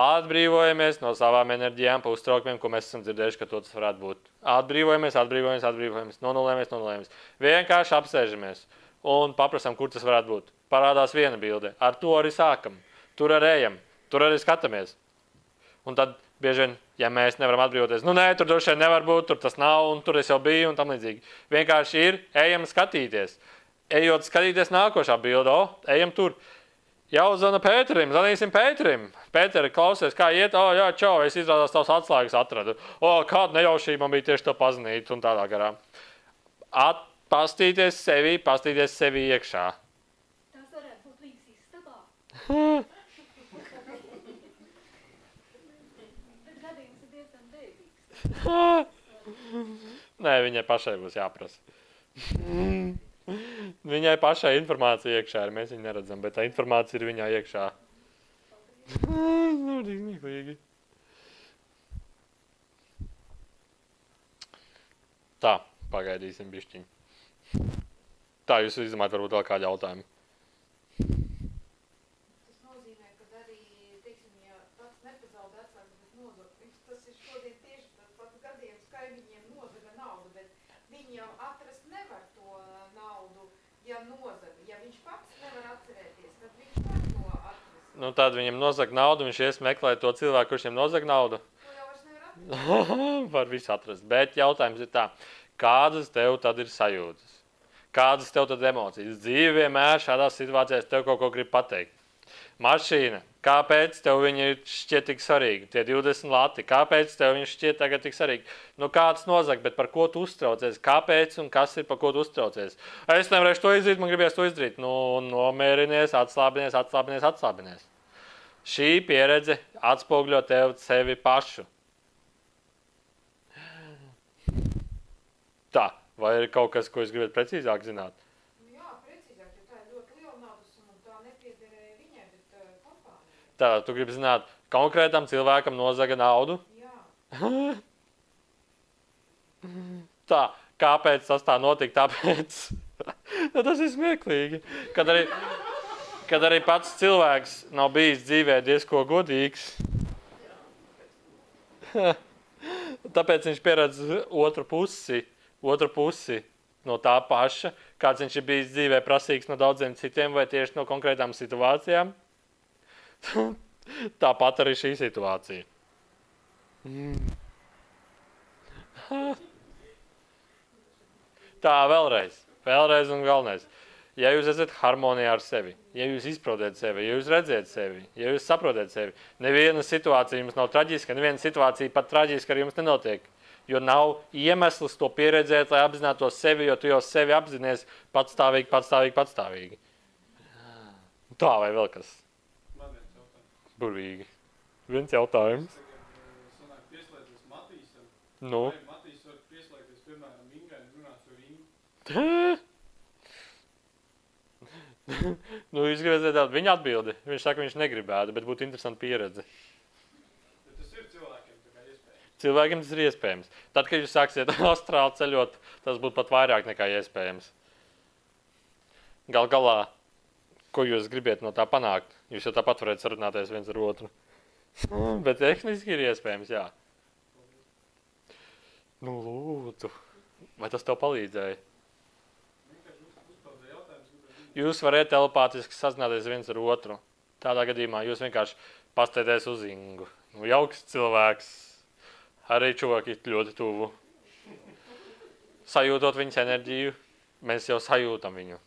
Atbrīvojamies no savām enerģijām pa uztraukumiem, ko mēs esam dzirdējuši, ka to tas varētu būt. Atbrīvojamies, nonulējamies. Vienkārši apsēžamies un paprasam, kur tas varētu būt. Parādās viena bilde. Ar to arī sākam. Tur arī ejam. Tur arī skatāmies. Un tad bieži vien, ja mēs nevaram atbrīvoties, tur droši vien nevar būt, tur tas nav, un tur es jau biju, un tam līdzīgi. Vienkārši ejam skatīties. Ejot skatīties nākošā bilde, ejam tur. Jau zana Pēterim, zanīsim Pēterim. Pēteri, klausies, kā iet? O, jā, čau, es izrādās tavs atslēgas atradu. O, kāda nejaušība man bija tieši to pazinīt un tādā garā. Pastīties sevi iekšā. Tas varētu būt viņas istabā. Bet gadījums ir diezgan bēdīgs. Nē, viņai pašai būs jāprasa. Viņai pašai informācija iekšā ir, mēs viņu neredzam, bet tā informācija ir viņā iekšā. Smieklīgi. Tā, pagaidīsim bišķiņ. Tā, jūs izdomājat varbūt vēl kādu jautājumu. Tas nozīmē, ka arī, teiksim, ja pats nepazaudē atslēgas, bet nozog, tas ir šodien tieši tas pats gadījums, ka viņiem nozaga naudu, bet viņi jau atrast nevar to naudu, ja nozaga. Ja viņš pats nevar atcerēties, tad viņš var to atrast. Nu, tad viņam nozag naudu, viņš ies meklēt to cilvēku, kurš viņam nozag naudu. To jau vairs nevar atrast. Var visu atrast. Bet jautājums ir tā, kādas tev tad ir sajūtas? Kādas tev tad emocijas? Dzīve vienmēr šādās situācijās tev kaut ko grib pateikt. Mašīna, kāpēc tev viņa šķiet tik svarīga? Tie 20 lati, kāpēc tev viņa šķiet tagad tik svarīga? Nu, kāds nozag, bet par ko tu uztraucies? Kāpēc un kas ir, par ko tu uztraucies? Es nevarēšu to izdarīt, man gribēs to izdarīt. Nu, nomierinies, atslābinies. Šī pieredze atspogļo tev sevi pašu. Tā, vai ir kaut kas, ko es gribētu precīzāk zināt? Nu jā, precīzāk, jo tā ir ļoti liela naudas summa, un tā nepiederēja viņai, bet kompānijai. Tātad tu gribi zināt, konkrētam cilvēkam nozaga naudu? Jā. Tā, kāpēc tas tā notika? Tāpēc, nu, tas ir smieklīgi. Kad arī pats cilvēks nav bijis dzīvē diezko godīgs, tāpēc viņš pieredz otru pusi no tā paša, kāds viņš ir bijis dzīvē prasīgs no daudziem citiem vai tieši no konkrētām situācijām. Tāpat arī šī situācija. Tā, vēlreiz un galvenais. Ja jūs esat harmonijā ar sevi, ja jūs izprotiet sevi, ja jūs redziet sevi, ja jūs saprotiet sevi, neviena situācija jums nav traģiska, neviena situācija pat traģiska ar jums nenotiek. Jo nav iemesls to pieredzēt, lai apzinātos sevi, jo tu jau sevi apzinies patstāvīgi. Tā vai vēl kas? Man viens jautājums. Burvīgi. Viens jautājums. Sanāk pieslēdzies Matīsam. Nu? Vai Matīs var pieslēgties, piemēram, Ingai un runāt ar Ingu? Nu, jūs gribat dzirdēt viņa atbildi. Viņš saka, viņš negribētu, bet būtu interesanti pieredze. Bet tas ir cilvēkiem tā kā iespējams. Cilvēkiem tas ir iespējams. Tad, kad jūs sāksiet astrāli ceļot, tas būtu pat vairāk nekā iespējams. Gal galā, ko jūs gribiet no tā panākt? Jūs jau tāpat varētu sarunāties viens ar otru. Bet tehniski ir iespējams, jā. Nu, lūdzu. Vai tas tev palīdzēja? Jūs varat telepātiski sazināties viens ar otru. Tādā gadījumā jūs vienkārši pastēties uz Ingu. Nu, jauks cilvēks. Arī čoki ļoti tuvu. Sajūtot viņas enerģiju, mēs jau sajūtam viņu.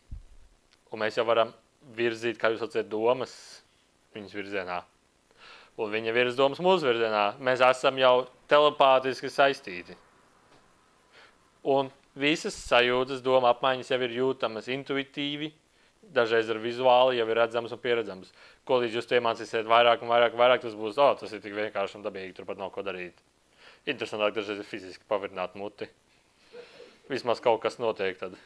Un mēs jau varam virzīt, kā jūs atsiet, domas viņas virzienā. Un viņa virz domas mūsu virzienā. Mēs esam jau telepātiski saistīti. Un visas sajūtas, doma apmaiņas jau ir jūtamas intuitīvi. Dažreiz ar vizuāli jau ir redzams un pieredzams. Ko līdz jūs to iemācīsiet vairāk, tas būs, tas ir tik vienkārši un dabīgi, turpat nav ko darīt. Interesantāk dažreiz ir fiziski pavirināt muti. Vismaz kaut kas notiek tad.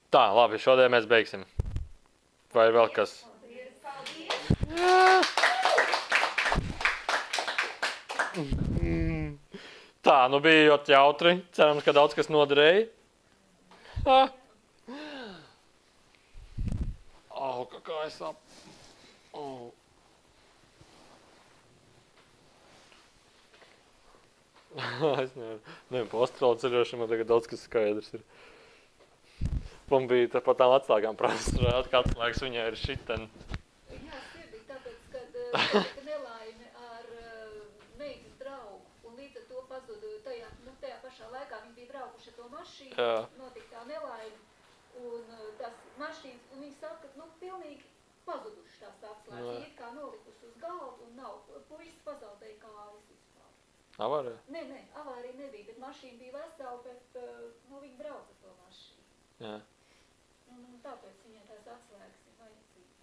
Tā, labi, šodien mēs beigsim. Vai ir vēl kas? Tā, nu bija ļoti jautri. Cerams, ka daudz kas noderēja. Kā es sap. Es nevaru pa astrālu ceļošanu, man tagad daudz kas skaidrs ir. Man bija tā pa tām atslēgām prasturēt, ka atslēgas viņai ir šiten. Jā, sirdī, tāpēc, kad nelaime ar meitas draugu, un līdz ar to pazudu tajā pašā laikā viņi bija braukuši ar to mašīnu, notika tā nelaime, mašīnas, un viņi saka, nu, pilnīgi pazuduši tās atslēgas. Jā. Viņi it kā nolikusi uz galdu un nav. Puisis pazaudēja kājas vispār. Avārija? Nē, avārija nebija, bet mašīna bija vesela, bet, nu, viņi brauca to mašīnu. Jā. Un tāpēc viņai tās atslēgas ir vajadzīgas.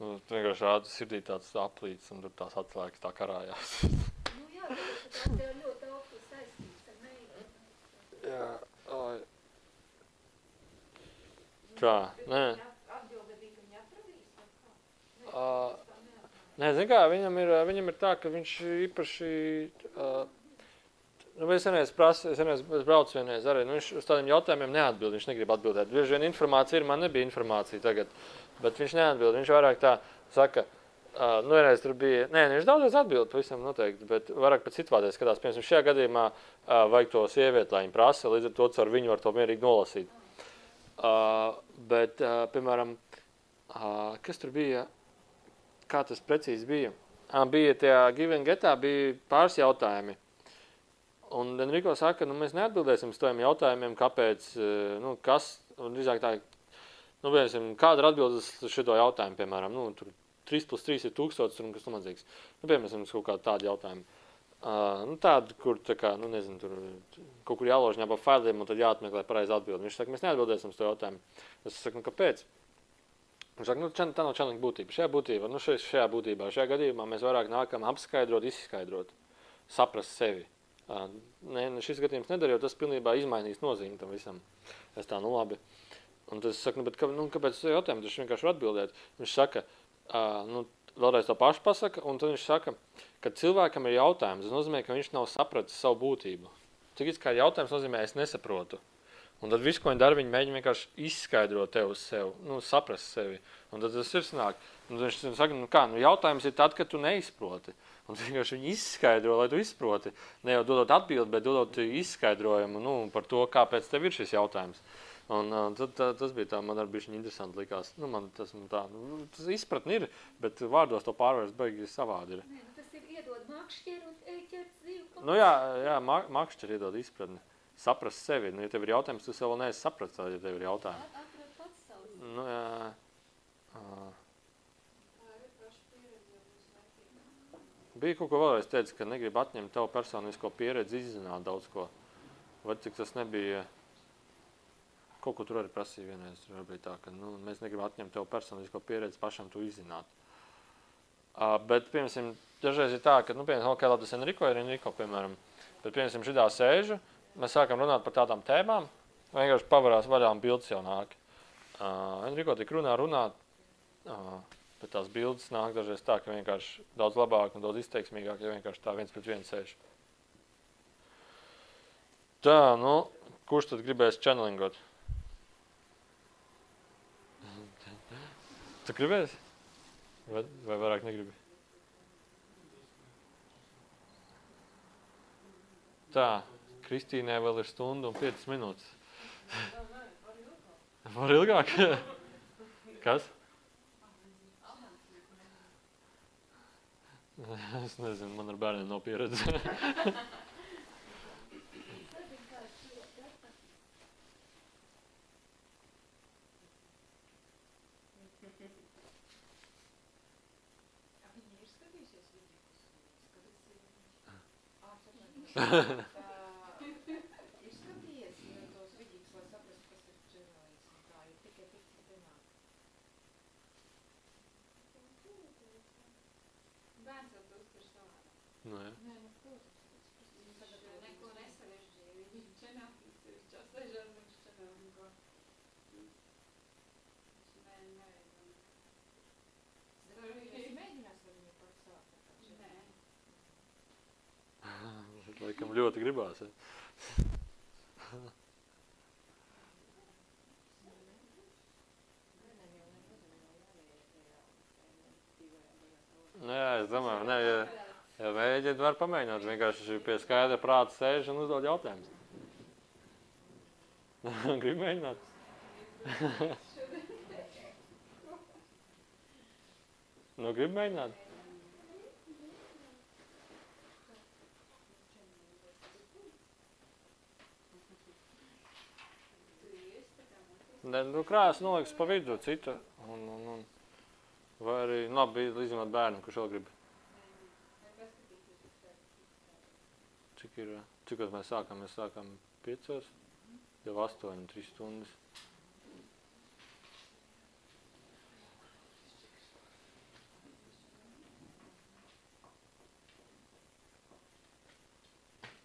Nu, vienkārši rāda sirdī tāds aplīts, un tur tās atslēgas tā karājās. Nu jā, tāpēc, ka tās ir ļoti daudz saistītas ar meitu. Jā, ai. Tā, nē. Atbilde bija, ka viņi atradīs, vai kā? Nē, zin kā, viņam ir tā, ka viņš īpaši, nu, es braucu vienreiz arī, nu, viņš uz tādiem jautājumiem neatbild, viņš negrib atbildēt. Bieži vien informācija ir, man nebija informācija tagad, bet viņš neatbild, viņš vairāk tā saka, nu, vienreiz tur bija, nē, viņš daudzreiz atbild, pavisam noteikti, bet vairāk pēc situācijas skatās, piemēram, šajā gadījumā vajag to sievieti, lai viņi prasa, līdz ar to caur viņu var to mierīgi nolasīt. Bet, piemēram, kas tur bija, kā tas precīzi bija? Bija tajā Give and Getā bija pāris jautājumi. Un Enrico saka, nu mēs neatbildēsim uz tojiem jautājumiem, kāpēc, nu kas, un drīzāk tā, nu viensim, kāda ir atbildes uz šito jautājumu, piemēram, nu tur 3 plus 3 ir 1000, un kas tam atzīgs. Nu, piemēram, kaut kādu tādu jautājumu. Nu tādu, kur, tā kā, nu nezinu, tur kaut kur jāložņā pa failiem, un tad jāatmeklē pareizi atbildi. Viņš saka, mēs neatbildēsim uz to jautājumu. Es saku, nu kāpēc? Viņš saka, nu tā nav challenge būtība. Šajā būtībā, šajā gadījumā mēs vairāk nākam apskaidrot, izskaidrot, saprast sevi. Šis gadījums nedara, jo tas pilnībā izmainīs nozīmi tam visam. Es tā, nu labi. Un tad es saku, nu, bet kāpēc tas jautājumu? Viņš vienkārši var atbildēt. Viņš saka, nu, vēlreiz to pašu pasaka, un tad viņš saka, ka cilvēkam ir jautājums. Tas nozīmē, ka viņš nav sapratis savu būtību. Cik kā jautājums nozīmē, es nesaprotu. Un tad visu, ko viņi dara, viņi mēģina vienkārši izskaidrot tev uz sevi, nu, saprast sevi. Un tad tas ir sanāk. Un viņš saka, nu kā, nu jautājums ir tad, kad tu neizproti. Un vienkārši viņi izskaidro, lai tu izproti. Ne jau dodot atbildi, bet dodot izskaidrojumu, nu, par to, kāpēc tev ir šis jautājums. Un tad tas bija tā, man arī bišķiņ interesanti likās. Nu, man tas izpratni ir, bet vārdos to pārvērst baigi savādi ir. Nē, nu tas ir iedod makšķeru un ķert dzīvu. Nu jā, makšķeri iedod izpratni. Saprast sevi. Nu, ja tev ir jautājums, tu sev vēl neesi sapratis, ja tev ir jautājumi. Atrod pats savus. Nu, jā. Bija kaut ko vēlreiz teica, ka negrib atņemt tev personisko pieredzi, izzināt daudz ko. Vai cik tas nebija... Kaut ko tur arī prasīja vienreiz. Tur bija tā, ka nu, mēs negribam atņemt tev personisko pieredzi, pašam tu izzināt. Bet, piemēram, dažreiz ir tā, ka, nu, piemēram, kā tas Enrico, piemēram, bet, piemēram, šidā sēžu, mēs sākam runāt par tādām tēmām, vienkārši pavarās vaļā un bildes jau nāk. Enrico tik runāt, bet tās bildes nāk dažreiz tā, ka vienkārši daudz labāk un daudz izteiksmīgāk, ja vienkārši tā 1:1 sēž. Tā, nu, kurš tad gribēs channelingot? Tu gribēsi? Vai vairāk negribi? Tā, Kristīnai vēl ir 1 un 5 minūtes. Var ilgāk? Kas? Es nezinu, man ar bērniem nav pieredze. Ir skatījies tos vidīgus, lai saprastu, kas ir černalīgs un tā, ir tikai tik, cik denāk. Bērns jau to uztver savādāk. Nu, jā. Nē, nu, protams, tagad jau neko nesarežģīja. Viņš černalīgs, viņš časležās, viņš černalīgo. Es mēģinās ar viņu pats sākt. Nē. Laikam ļoti gribās. Ja? Jā, es domāju, ja mēģināt, var pamēģināt. Vienkārši pie skaidra prāta sēž un uzdod jautājumus. Gribu mēģināt? Nu, gribu mēģināt? Krāsa noliks pa vidu cita. Vai arī, labi, izņemot bērnu, kurš vēl grib. Cikos mēs sākām? Mēs sākām 5, jau 8, 3 stundas.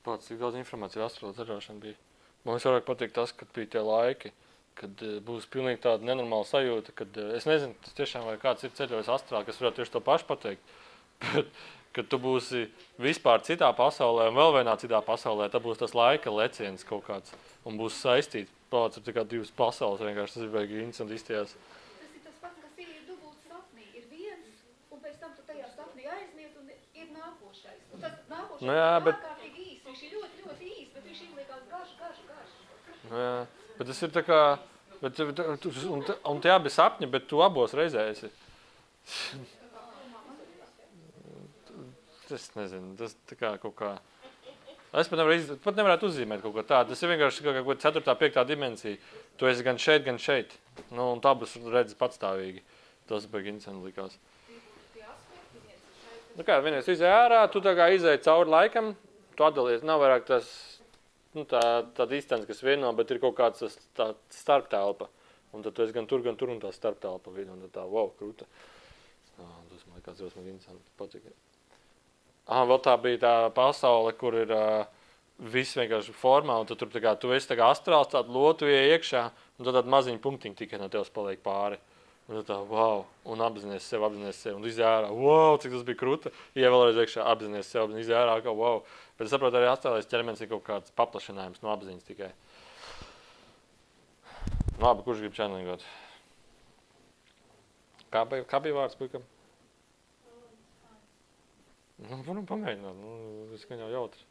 Pats, cik daudz informāciju astrāla ceļošana bija. Man visvairāk patīk tas, kad bija tie laiki, kad būs pilnīgi tāda nenormāla sajūta, kad es nezinu, tas tiešām vai kāds ir ceļojis astrāli, kas varētu tieši to pašu pateikt, bet kad tu būsi vispār citā pasaulē un vēl vienā citā pasaulē, tad būs tas laika leciens kaut kāds un būs saistīts. Pēc ir kā 2 pasaules, vienkārši tas ir baigi interesanti izstījās. Tas ir tas pats, kas ir dubult sapnī. Ir viens, un pēc tam tu tajā sapnī aizmiet, un ir nākošais. Un tas nākošais Nu jā, ir bet- ārkārtīgi īs. Viņš ir ļoti, ļoti īs, bet viņš izliekās garš. Jā, bet tas ir tā kā, un tie abi sapņi, bet tu abos reizē esi. Es nezinu, tas tā kā kaut kā. Es pat nevarētu uzzīmēt kaut ko tādu. Tas ir vienkārši kaut kā 4. 5. dimensija. Tu esi gan šeit, gan šeit. Nu, un tā būs redzi patstāvīgi. Tas baigi interesanti likās. Nu kā, vienreiz izēj ārā, tu tā kā izēj cauri laikam, tu atdalies. Nav vairāk tas, nu tā distance, kas vieno, bet ir kaut kāds tas tā starptelpa. Un tad tu esi gan tur, un tā starptelpa vidu. Un tad tā, wow, krūta. Tas man likās drosmīgi interesanti. Patīk. Vēl tā bija tā pasaule, kur ir viss vienkārši formā, un tad tur tā kā, tu esi tā kā astrāls, tādu lotu iekšā, un tad tādi maziņi punktiņi tikai no tevs paliek pāri. Un tad tā, wow, un apzinies sevi, un izjārā, wow, cik tas bija kruta. Ja vēlreiz iekšā apzinies sevi, un izjārā, ka wow. Bet es saprotu, arī astrālais ķermenis ir kaut kāds paplašinājums no apziņas tikai. Labi, kurš grib čēnlingot? Kā bija vārds puikam? Nu, varam pamēģināt, tas gan jau jautri.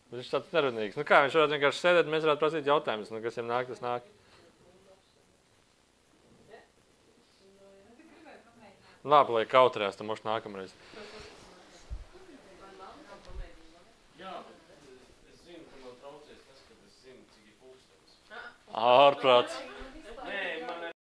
Bet viņš tāds nerunīgs. Nu kā, viņš varētu vienkārši sēdēt, mēs varētu prasīt jautājumus, nu kas viņam nāk, tas nāk. Labi, lai kautrējās, tad moš nākamreiz. Jā, es zinu, ka man traucies tas, kad es zinu, cik ir pulkstenis. Ārprāts.